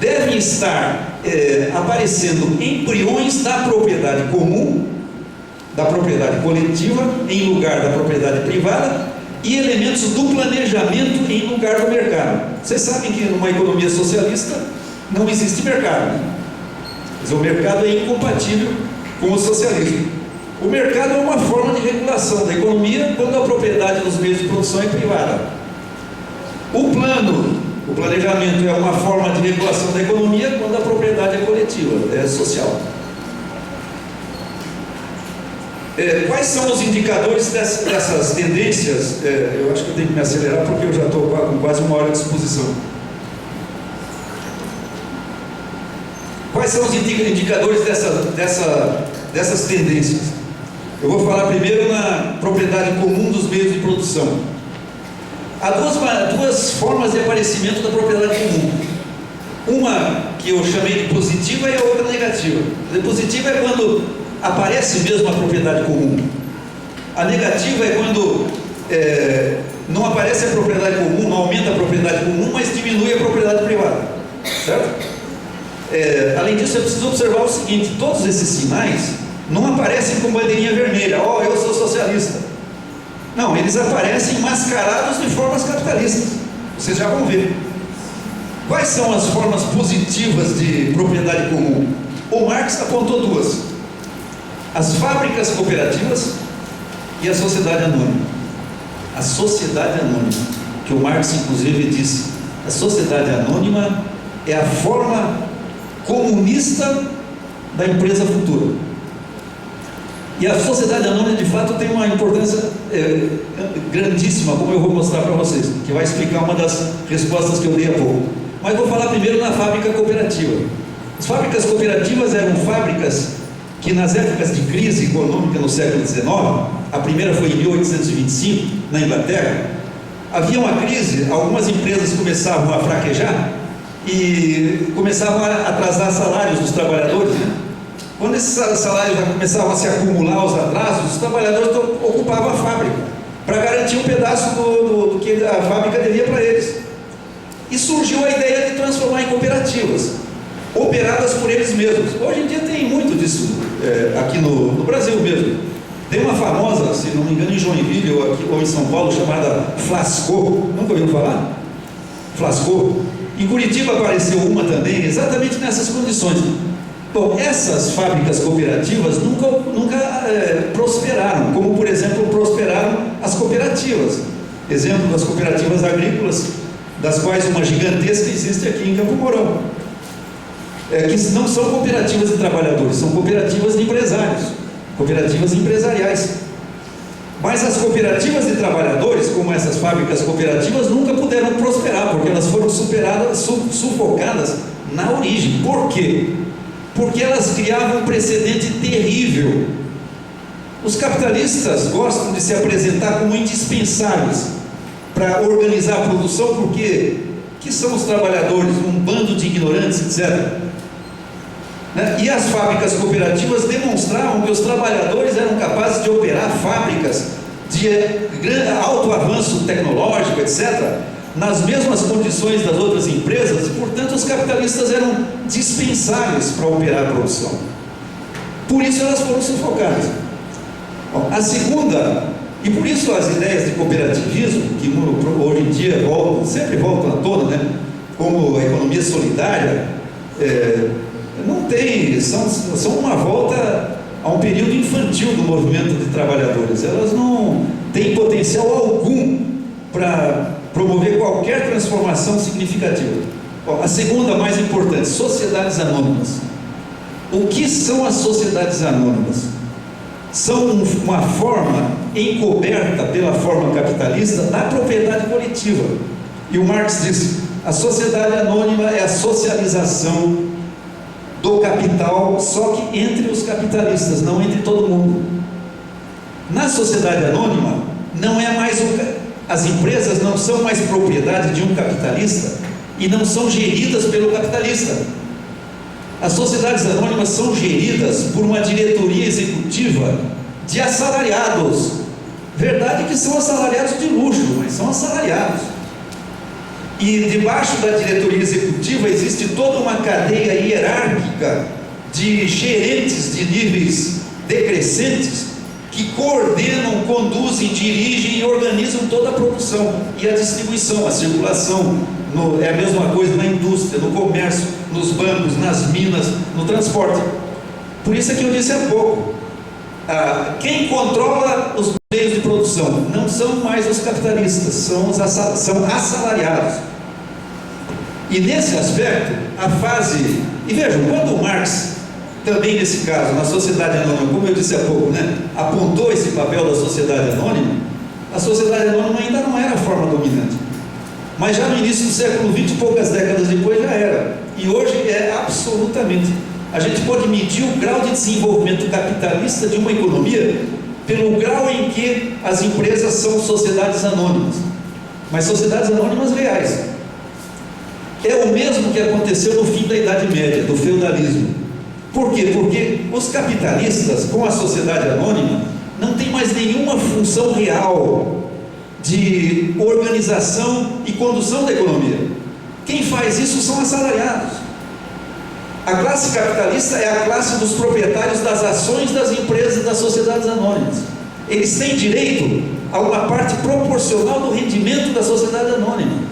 devem estar aparecendo embriões da propriedade comum, da propriedade coletiva, em lugar da propriedade privada, e elementos do planejamento em lugar do mercado. Vocês sabem que numa economia socialista não existe mercado, né? Quer dizer, o mercado é incompatível com o socialismo. O mercado é uma forma de regulação da economia quando a propriedade dos meios de produção é privada. O planejamento é uma forma de regulação da economia quando a propriedade é coletiva, é social. Quais são os indicadores dessas tendências? Eu acho que eu tenho que me acelerar porque eu já estou com quase uma hora de exposição. Quais são os indicadores dessas tendências? Eu vou falar primeiro na propriedade comum dos meios de produção. Há duas formas de aparecimento da propriedade comum. Uma que eu chamei de positiva e a outra negativa. A positiva é quando aparece mesmo a propriedade comum. A negativa é quando não aparece a propriedade comum, não aumenta a propriedade comum, mas diminui a propriedade privada. Certo? Além disso, é preciso observar o seguinte: todos esses sinais não aparecem com bandeirinha vermelha, eu sou socialista. Não, eles aparecem mascarados de formas capitalistas. Vocês já vão ver. Quais são as formas positivas de propriedade comum? O Marx apontou duas: as fábricas cooperativas e a sociedade anônima. A sociedade anônima, que o Marx inclusive disse, a sociedade anônima é a forma comunista da empresa futura. E a sociedade anônima, de fato, tem uma importância grandíssima, como eu vou mostrar para vocês, que vai explicar uma das respostas que eu dei há pouco. Mas vou falar primeiro na fábrica cooperativa. As fábricas cooperativas eram fábricas que, nas épocas de crise econômica no século XIX, a primeira foi em 1825, na Inglaterra, havia uma crise, algumas empresas começavam a fraquejar, e começavam a atrasar salários dos trabalhadores, né? Quando esses salários já começavam a se acumular, os atrasos, os trabalhadores ocupavam a fábrica para garantir um pedaço do que a fábrica devia para eles. E surgiu a ideia de transformar em cooperativas, operadas por eles mesmos. Hoje em dia tem muito disso aqui no Brasil mesmo. Tem uma famosa, se não me engano, em Joinville ou em São Paulo, chamada Flasco. Nunca ouviu falar? Flasco. Em Curitiba apareceu uma também, exatamente nessas condições. Bom, essas fábricas cooperativas nunca prosperaram, como, por exemplo, prosperaram as cooperativas. Exemplo das cooperativas agrícolas, das quais uma gigantesca existe aqui em Campo Mourão. Que não são cooperativas de trabalhadores, são cooperativas de empresários, cooperativas empresariais. Mas as cooperativas de trabalhadores, como essas fábricas cooperativas, nunca puderam prosperar, porque elas foram sufocadas na origem. Por quê? Porque elas criavam um precedente terrível. Os capitalistas gostam de se apresentar como indispensáveis para organizar a produção, porque que são os trabalhadores? Um bando de ignorantes, etc. E as fábricas cooperativas demonstravam que os trabalhadores eram capazes de operar fábricas de alto avanço tecnológico, etc., nas mesmas condições das outras empresas, e, portanto, os capitalistas eram dispensáveis para operar a produção. Por isso elas foram sufocadas. Bom, a segunda, e por isso as ideias de cooperativismo, que hoje em dia sempre voltam à tona, né? Como a economia solidária, não tem, são uma volta a um período infantil do movimento de trabalhadores. Elas não têm potencial algum para promover qualquer transformação significativa. Bom, a segunda, mais importante, sociedades anônimas. O que são as sociedades anônimas? São uma forma encoberta pela forma capitalista da propriedade coletiva. E o Marx disse: a sociedade anônima é a socialização do capital, só que entre os capitalistas, não entre todo mundo. Na sociedade anônima, não é mais as empresas não são mais propriedade de um capitalista e não são geridas pelo capitalista. As sociedades anônimas são geridas por uma diretoria executiva de assalariados. Verdade que são assalariados de luxo, mas são assalariados. E debaixo da diretoria executiva existe toda uma cadeia hierárquica de gerentes de níveis decrescentes que coordenam, conduzem, dirigem e organizam toda a produção e a distribuição, a circulação. É a mesma coisa na indústria, no comércio, nos bancos, nas minas, no transporte. Por isso é que eu disse há pouco, quem controla os meios de produção não são mais os capitalistas, são assalariados. E nesse aspecto, a fase... E vejam, quando o Marx, também nesse caso, na sociedade anônima, como eu disse há pouco, apontou esse papel da sociedade anônima, a sociedade anônima ainda não era a forma dominante. Mas já no início do século XX, poucas décadas depois, já era. E hoje é absolutamente. A gente pode medir o grau de desenvolvimento capitalista de uma economia pelo grau em que as empresas são sociedades anônimas, mas sociedades anônimas reais. É o mesmo que aconteceu no fim da Idade Média, do feudalismo. Por quê? Porque os capitalistas, com a sociedade anônima, não têm mais nenhuma função real de organização e condução da economia. Quem faz isso são assalariados. A classe capitalista é a classe dos proprietários das ações das empresas das sociedades anônimas. Eles têm direito a uma parte proporcional do rendimento da sociedade anônima,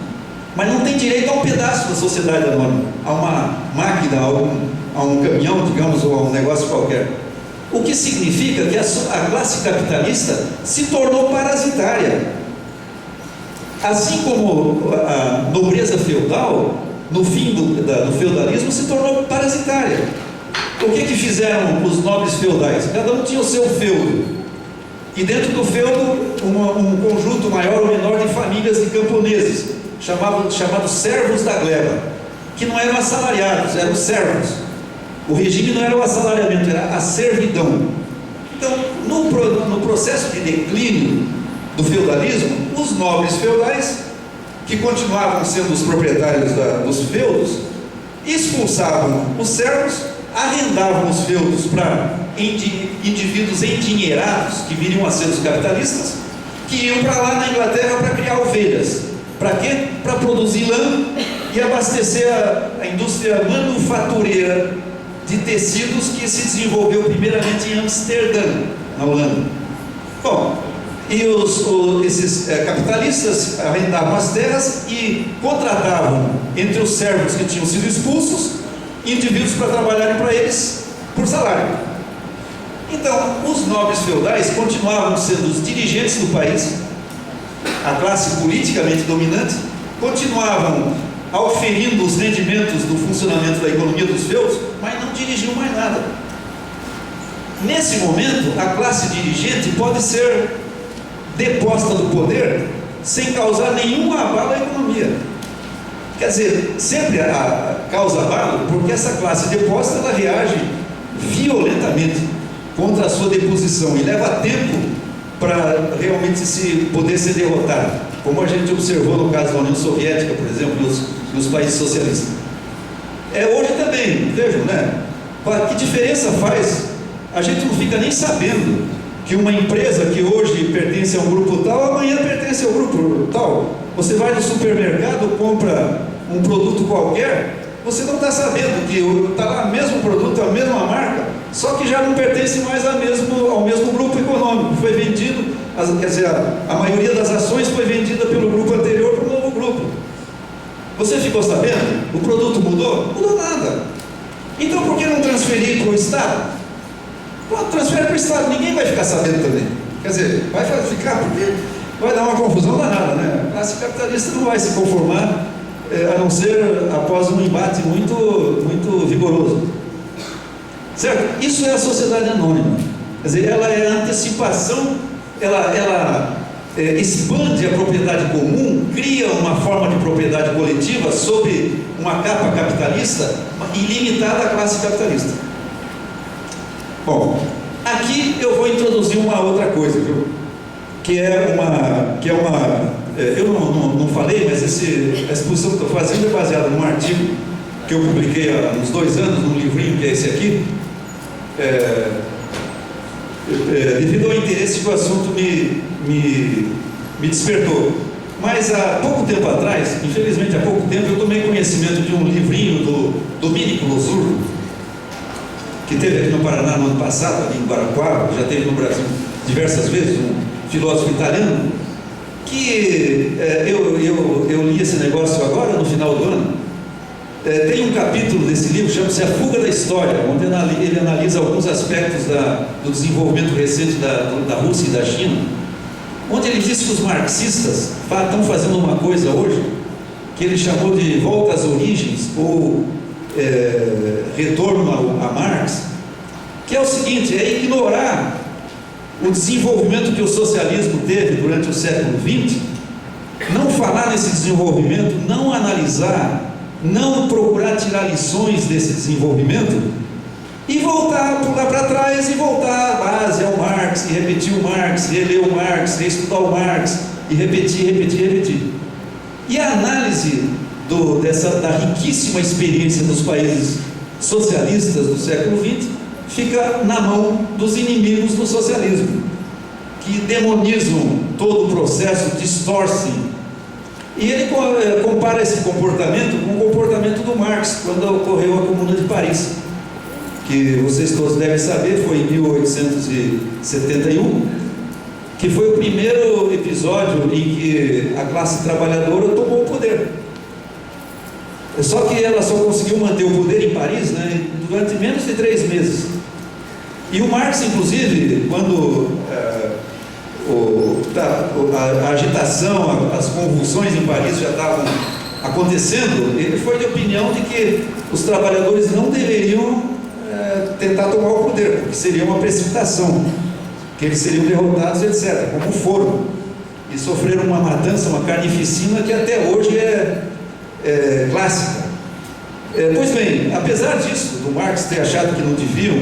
mas não têm direito a um pedaço da sociedade anônima, a uma máquina, a um caminhão, digamos, ou a um negócio qualquer. O que significa que a classe capitalista se tornou parasitária. Assim como a nobreza feudal, no fim do feudalismo, se tornou parasitária. O que fizeram os nobres feudais? Cada um tinha o seu feudo. E dentro do feudo, um conjunto maior ou menor de famílias de camponeses, chamados servos da gleba, que não eram assalariados, eram servos. O regime não era o assalariamento, era a servidão. Então, no processo de declínio do feudalismo, os nobres feudais, que continuavam sendo os proprietários dos feudos, expulsavam os servos, arrendavam os feudos para indivíduos endinheirados, que viriam a ser os capitalistas, que iam para lá na Inglaterra para criar ovelhas. Para quê? Para produzir lã e abastecer a indústria manufatureira de tecidos que se desenvolveu primeiramente em Amsterdã, na Holanda. Bom, e esses capitalistas arrendavam as terras e contratavam entre os servos que tinham sido expulsos indivíduos para trabalharem para eles por salário. Então, os nobres feudais continuavam sendo os dirigentes do país, a classe politicamente dominante, continuavam auferindo os rendimentos do funcionamento da economia dos feudos, mas não dirigiam mais nada. Nesse momento, a classe dirigente pode ser deposta do poder sem causar nenhum abalo à economia. Quer dizer, sempre causa abalo porque essa classe deposta ela reage violentamente contra a sua deposição e leva tempo para realmente poder ser derrotado, como a gente observou no caso da União Soviética, por exemplo, e os países socialistas. Hoje também, vejam, né? Que diferença faz? A gente não fica nem sabendo que uma empresa que hoje pertence a um grupo tal, amanhã pertence ao grupo tal. Você vai no supermercado, compra um produto qualquer, você não está sabendo que está lá o mesmo produto, a mesma marca, só que já não pertence mais ao mesmo grupo econômico. Foi vendido, quer dizer, a maioria das ações foi vendida pelo grupo anterior para o novo grupo. Você ficou sabendo? O produto mudou? Não mudou nada. Então por que não transferir para o Estado? Pô, transfere para o Estado, ninguém vai ficar sabendo também. Quer dizer, vai ficar porque vai dar uma confusão danada, né? A classe capitalista não vai se conformar, a não ser após um embate muito, muito vigoroso. Certo? Isso é a sociedade anônima. Quer dizer, ela é a antecipação, ela expande a propriedade comum, cria uma forma de propriedade coletiva sob uma capa capitalista ilimitada à classe capitalista. Bom, aqui eu vou introduzir uma outra coisa, viu? Eu não falei, mas a exposição que estou fazendo é baseada num artigo que eu publiquei há uns 2 anos, num livrinho que é esse aqui, devido ao interesse que o assunto me despertou. Mas há pouco tempo atrás, infelizmente há pouco tempo, eu tomei conhecimento de um livrinho do Domenico Losurdo, que teve aqui no Paraná no ano passado, ali em Guarapuava, já teve no Brasil diversas vezes, um filósofo italiano, que eu li esse negócio agora, no final do ano. Tem um capítulo desse livro, chama-se A Fuga da História, onde ele analisa alguns aspectos do desenvolvimento recente da Rússia e da China, onde ele diz que os marxistas estão fazendo uma coisa hoje, que ele chamou de volta às origens, ou retorno a Marx, que é o seguinte: é ignorar o desenvolvimento que o socialismo teve durante o século XX, não falar nesse desenvolvimento, não analisar, não procurar tirar lições desse desenvolvimento e voltar, pular para trás e voltar à base, ao Marx, e repetir o Marx, reler o Marx, reestudar o Marx, e repetir. E a análise da riquíssima experiência dos países socialistas do século XX fica na mão dos inimigos do socialismo, que demonizam todo o processo, distorcem. E ele compara esse comportamento com o comportamento do Marx, quando ocorreu a Comuna de Paris, que vocês todos devem saber, foi em 1871, que foi o primeiro episódio em que a classe trabalhadora tomou o poder. Só que ela só conseguiu manter o poder em Paris, né, durante menos de 3 meses. E o Marx, inclusive, quando a agitação, as convulsões em Paris já estavam acontecendo, ele foi de opinião de que os trabalhadores não deveriam tentar tomar o poder, porque seria uma precipitação, que eles seriam derrotados, etc., como foram, e sofreram uma matança, uma carnificina que até hoje é clássica. Pois bem, apesar disso, do Marx ter achado que não deviam,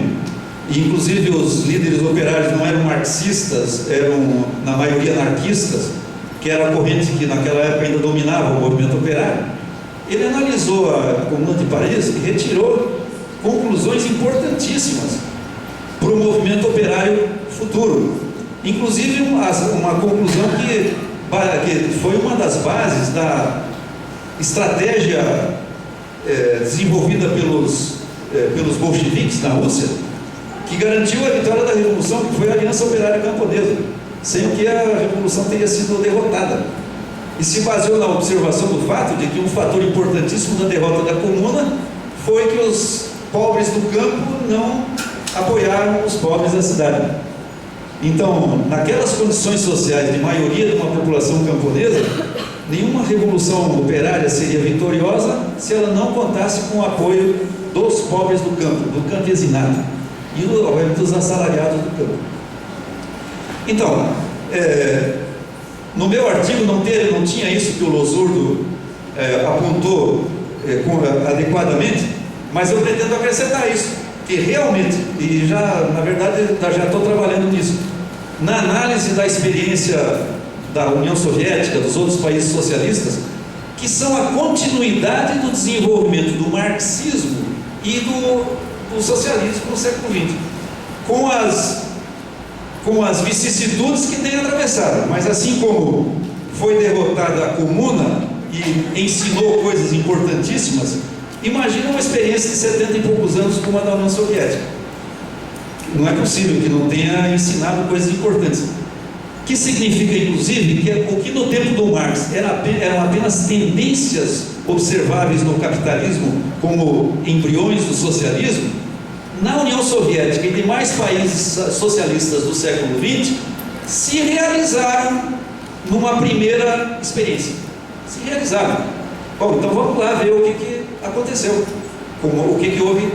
e inclusive os líderes operários não eram marxistas, eram na maioria anarquistas, que era a corrente que naquela época ainda dominava o movimento operário, ele analisou a Comuna de Paris e retirou conclusões importantíssimas para o movimento operário futuro. Inclusive uma conclusão que foi uma das bases da estratégia desenvolvida pelos bolcheviques na Rússia, que garantiu a vitória da Revolução, que foi a Aliança Operária Camponesa, sem o que a Revolução teria sido derrotada. E se baseou na observação do fato de que um fator importantíssimo da derrota da Comuna foi que os pobres do campo não apoiaram os pobres da cidade. Então, naquelas condições sociais de maioria de uma população camponesa, nenhuma revolução operária seria vitoriosa se ela não contasse com o apoio dos pobres do campo, do campesinato e dos assalariados do campo. Então, no meu artigo não tinha isso que o Losurdo apontou adequadamente, mas eu pretendo acrescentar isso, que realmente, e na verdade já estou trabalhando nisso, na análise da experiência da União Soviética, dos outros países socialistas, que são a continuidade do desenvolvimento do marxismo e do socialismo no século XX, com as vicissitudes que tem atravessado. Mas assim como foi derrotada a Comuna e ensinou coisas importantíssimas, imagina uma experiência de 70 e poucos anos como a da União Soviética. Não é possível que não tenha ensinado coisas importantes. Que significa, inclusive, que o que no tempo do Marx eram apenas tendências observáveis no capitalismo como embriões do socialismo, na União Soviética e demais países socialistas do século XX, se realizaram numa primeira experiência. Se realizaram. Bom, então vamos lá ver o que aconteceu, o que houve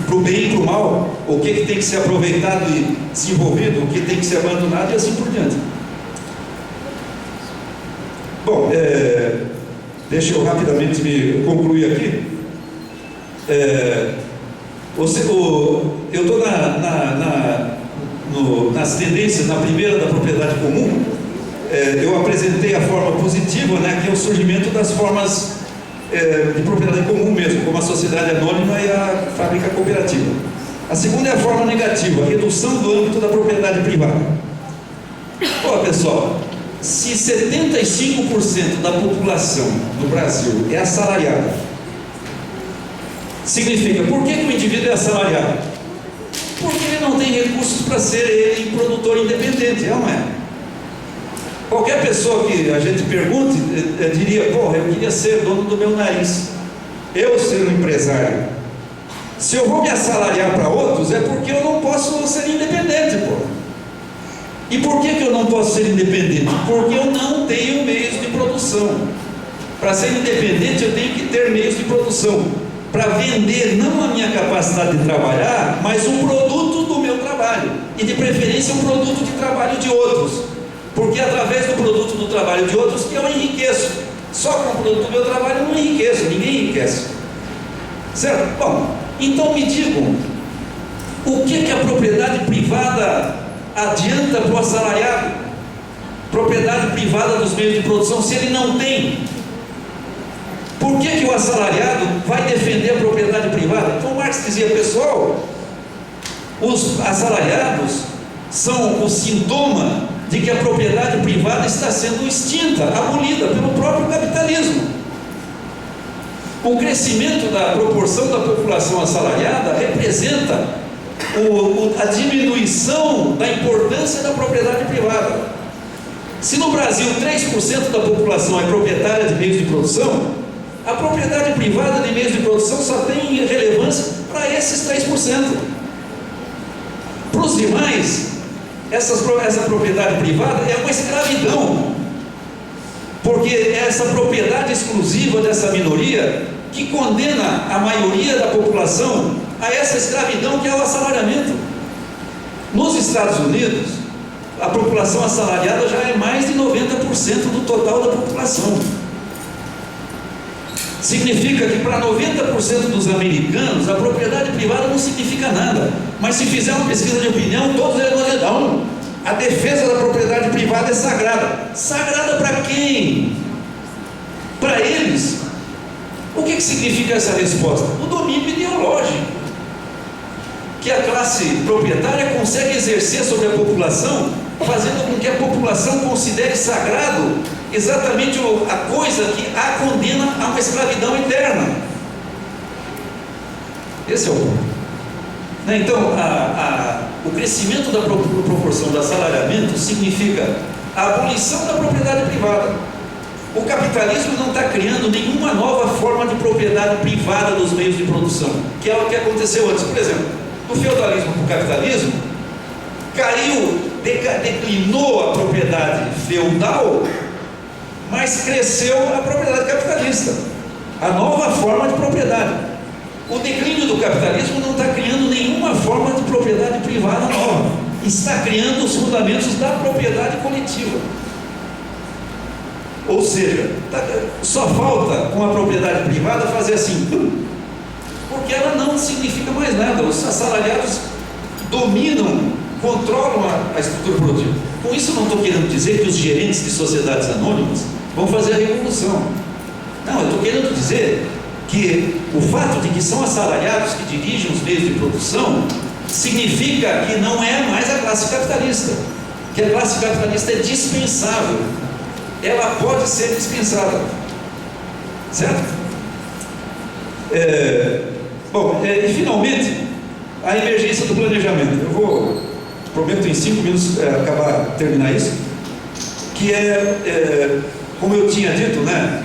para o bem e para o mal, o que tem que ser aproveitado e desenvolvido, o que tem que ser abandonado e assim por diante. Bom, deixa eu rapidamente me concluir aqui. Eu estou nas tendências, na primeira da propriedade comum. Eu apresentei a forma positiva, que é o surgimento das formas de propriedade comum mesmo, como a sociedade anônima e a fábrica cooperativa. A segunda é a forma negativa, a redução do âmbito da propriedade privada. Pessoal, se 75% da população do Brasil é assalariada, significa, por que o indivíduo é assalariado? Porque ele não tem recursos para ser ele produtor independente, não é? Qualquer pessoa que a gente pergunte, diria, eu queria ser dono do meu nariz, eu ser um empresário. Se eu vou me assalariar para outros, é porque eu não posso ser independente, E por que eu não posso ser independente? Porque eu não tenho meios de produção. Para ser independente, eu tenho que ter meios de produção, para vender não a minha capacidade de trabalhar, mas um produto do meu trabalho, e de preferência um produto de trabalho de outros. Porque é através do produto do trabalho de outros que eu enriqueço. Só com o produto do meu trabalho eu não enriqueço, ninguém enriquece. Certo? Bom, então me digam, o que a propriedade privada adianta para o assalariado? Propriedade privada dos meios de produção, se ele não tem. Por que o assalariado vai defender a propriedade privada? Então Marx dizia, pessoal, os assalariados são o sintoma de que a propriedade privada está sendo extinta, abolida pelo próprio capitalismo. O crescimento da proporção da população assalariada representa a diminuição da importância da propriedade privada. Se no Brasil 3% da população é proprietária de meios de produção, a propriedade privada de meios de produção só tem relevância para esses 3%. Para os demais, essa propriedade privada é uma escravidão, porque é essa propriedade exclusiva dessa minoria que condena a maioria da população a essa escravidão que é o assalariamento. Nos Estados Unidos, a população assalariada já é mais de 90% do total da população. Significa que para 90% dos americanos a propriedade privada não significa nada. Mas se fizer uma pesquisa de opinião, todos eles vão dizer, não, a defesa da propriedade privada é sagrada. Sagrada para quem? Para eles. O que significa essa resposta? O domínio ideológico que a classe proprietária consegue exercer sobre a população, fazendo com que a população considere sagrado exatamente a coisa que a condena a uma escravidão eterna. Esse é o ponto. Então, o crescimento da proporção do assalariamento significa a abolição da propriedade privada. O capitalismo não está criando nenhuma nova forma de propriedade privada dos meios de produção, que é o que aconteceu antes. Por exemplo, do feudalismo para o capitalismo, declinou a propriedade feudal, mas cresceu a propriedade capitalista, a nova forma de propriedade. O declínio do capitalismo não está criando nenhuma forma de propriedade privada nova, está criando os fundamentos da propriedade coletiva. Ou seja, só falta com a propriedade privada fazer assim, porque ela não significa mais nada. Os assalariados dominam, controlam a estrutura produtiva. Com isso não estou querendo dizer que os gerentes de sociedades anônimas vão fazer a revolução. Não, eu estou querendo dizer que o fato de que são assalariados que dirigem os meios de produção significa que não é mais a classe capitalista, que a classe capitalista é dispensável. Ela pode ser dispensada, certo? E finalmente a emergência do planejamento. Eu prometo em 5 minutos terminar isso, que como eu tinha dito, né,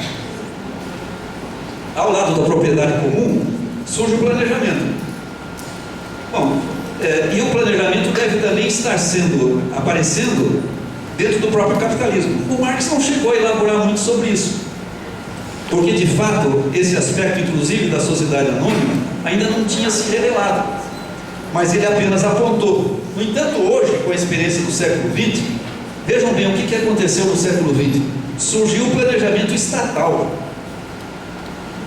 ao lado da propriedade comum surge o planejamento. E o planejamento deve também estar aparecendo dentro do próprio capitalismo. O Marx não chegou a elaborar muito sobre isso, porque de fato esse aspecto inclusive da sociedade anônima ainda não tinha se revelado, mas ele apenas apontou. No entanto, hoje, com a experiência do século XX, vejam bem o que aconteceu no século XX. Surgiu o planejamento estatal,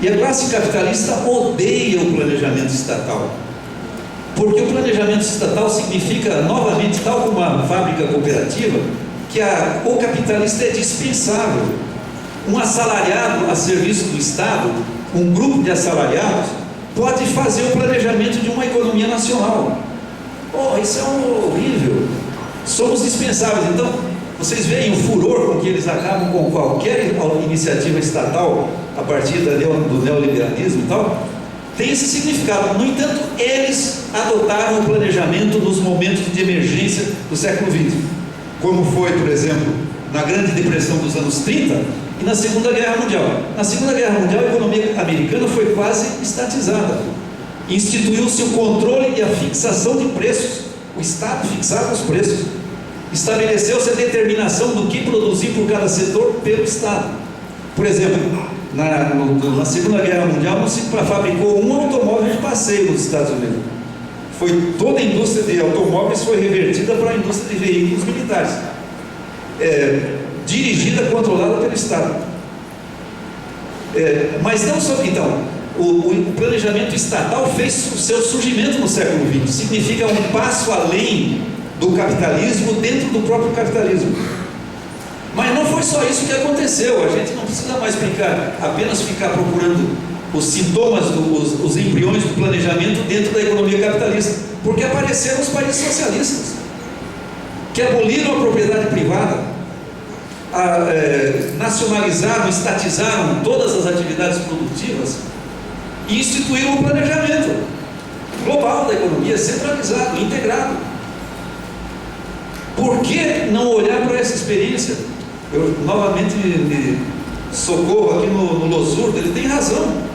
e a classe capitalista odeia o planejamento estatal, porque o planejamento estatal significa, novamente, tal como a fábrica cooperativa, que o capitalista é dispensável. Um assalariado a serviço do Estado, um grupo de assalariados, pode fazer o planejamento de uma economia nacional. Isso é horrível. Somos dispensáveis. Então, vocês veem o furor com que eles acabam com qualquer iniciativa estatal a partir do neoliberalismo e tal. Tem esse significado. No entanto, eles adotaram o planejamento nos momentos de emergência do século XX, como foi, por exemplo, na Grande Depressão dos anos 30 e na Segunda Guerra Mundial. Na Segunda Guerra Mundial, a economia americana foi quase estatizada. Instituiu-se o controle e a fixação de preços. O Estado fixava os preços. Estabeleceu-se a determinação do que produzir por cada setor pelo Estado. Por exemplo, na Segunda Guerra Mundial não se fabricou um automóvel de passeio nos Estados Unidos. Toda a indústria de automóveis foi revertida para a indústria de veículos militares, dirigida, controlada pelo Estado. Mas não só. Então, o planejamento estatal fez o seu surgimento no século XX. Significa um passo além do capitalismo dentro do próprio capitalismo. Mas não foi só isso que aconteceu. A gente não precisa mais apenas ficar procurando os sintomas, os embriões do planejamento dentro da economia capitalista, porque apareceram os países socialistas que aboliram a propriedade privada, nacionalizaram, estatizaram todas as atividades produtivas e instituíram um planejamento global da economia, centralizado, integrado. Por que não olhar para essa experiência? Eu novamente me socorro aqui no Losurdo, ele tem razão.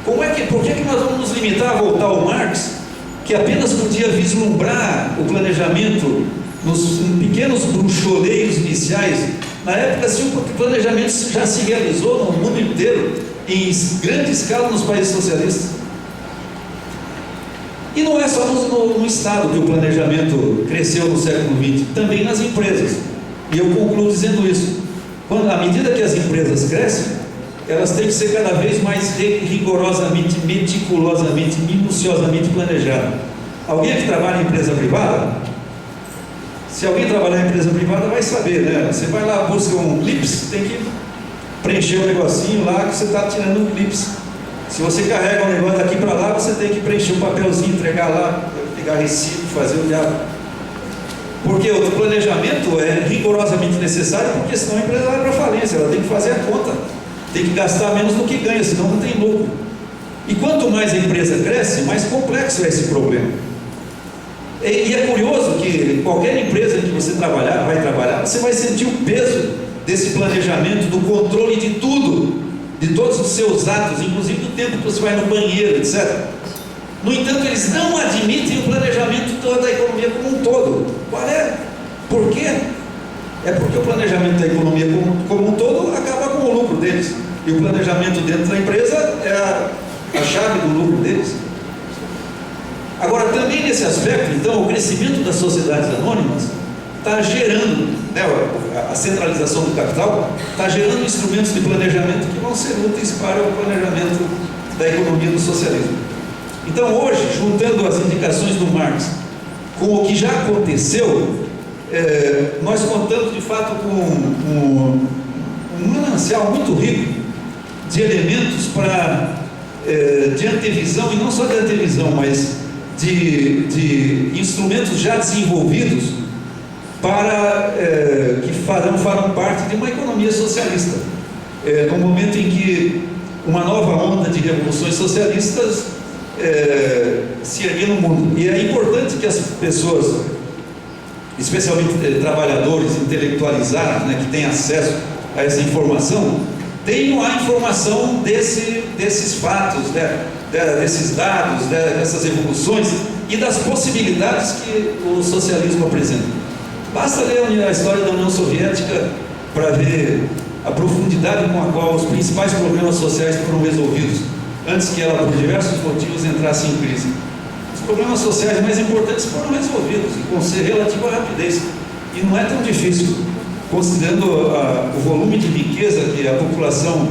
Por que nós vamos nos limitar a voltar ao Marx, que apenas podia vislumbrar o planejamento nos pequenos bruxoleiros iniciais? Na época, se o planejamento já se realizou no mundo inteiro, em grande escala nos países socialistas. E não é só no Estado que o planejamento cresceu no século XX, também nas empresas. E eu concluo dizendo isso. À medida que as empresas crescem, elas têm que ser cada vez mais rigorosamente, meticulosamente, minuciosamente planejadas. Alguém que trabalha em empresa privada Se alguém trabalhar em empresa privada vai saber, né? Você vai lá, busca um clips, tem que preencher um negocinho lá que você está tirando um clips. Se você carrega um negócio daqui para lá, você tem que preencher um papelzinho, entregar lá, pegar recibo, fazer o diabo. Porque o planejamento é rigorosamente necessário, porque senão a empresa vai para falência, ela tem que fazer a conta, tem que gastar menos do que ganha, senão não tem lucro. E quanto mais a empresa cresce, mais complexo é esse problema. E é curioso que qualquer empresa que você vai trabalhar, você vai sentir o peso desse planejamento, do controle de tudo, de todos os seus atos, inclusive do tempo que você vai no banheiro, etc. No entanto, eles não admitem o planejamento da economia como um todo. Qual é? Por quê? É porque o planejamento da economia como um todo acaba com o lucro deles. E o planejamento dentro da empresa é a chave do lucro deles. Agora, também nesse aspecto, então, o crescimento das sociedades anônimas está gerando, né, a centralização do capital está gerando instrumentos de planejamento que vão ser úteis para o planejamento da economia do socialismo. Então, hoje, juntando as indicações do Marx com o que já aconteceu, nós contamos de fato com um manancial muito rico de elementos de antevisão, e não só de antevisão, mas de instrumentos já desenvolvidos que farão parte de uma economia socialista. No momento em que uma nova onda de revoluções socialistas se erguer no mundo. E é importante que as pessoas, especialmente trabalhadores intelectualizados, né, que têm acesso a essa informação, tenham a informação desses fatos, né, desses dados, dessas evoluções e das possibilidades que o socialismo apresenta. Basta ler a história da União Soviética para ver a profundidade com a qual os principais problemas sociais foram resolvidos antes que ela, por diversos motivos, entrasse em crise. Os problemas sociais mais importantes foram resolvidos e com relativa rapidez. E não é tão difícil, considerando o volume de riqueza que a população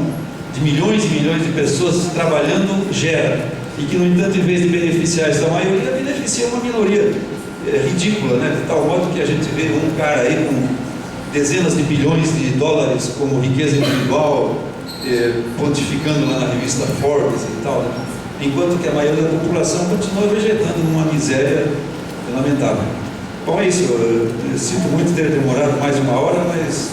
de milhões e milhões de pessoas trabalhando gera, e que, no entanto, em vez de beneficiar essa maioria, beneficia uma minoria ridícula, né? De tal modo que a gente vê um cara aí com dezenas de bilhões de dólares como riqueza individual, pontificando lá na revista Forbes e tal, né? Enquanto que a maioria da população continua vegetando numa miséria lamentável. Bom, é isso. Eu sinto muito ter demorado mais de uma hora, mas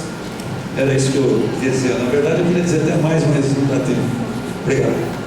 era isso que eu queria dizer. Na verdade, eu queria dizer até mais, mas não dá tempo. Obrigado.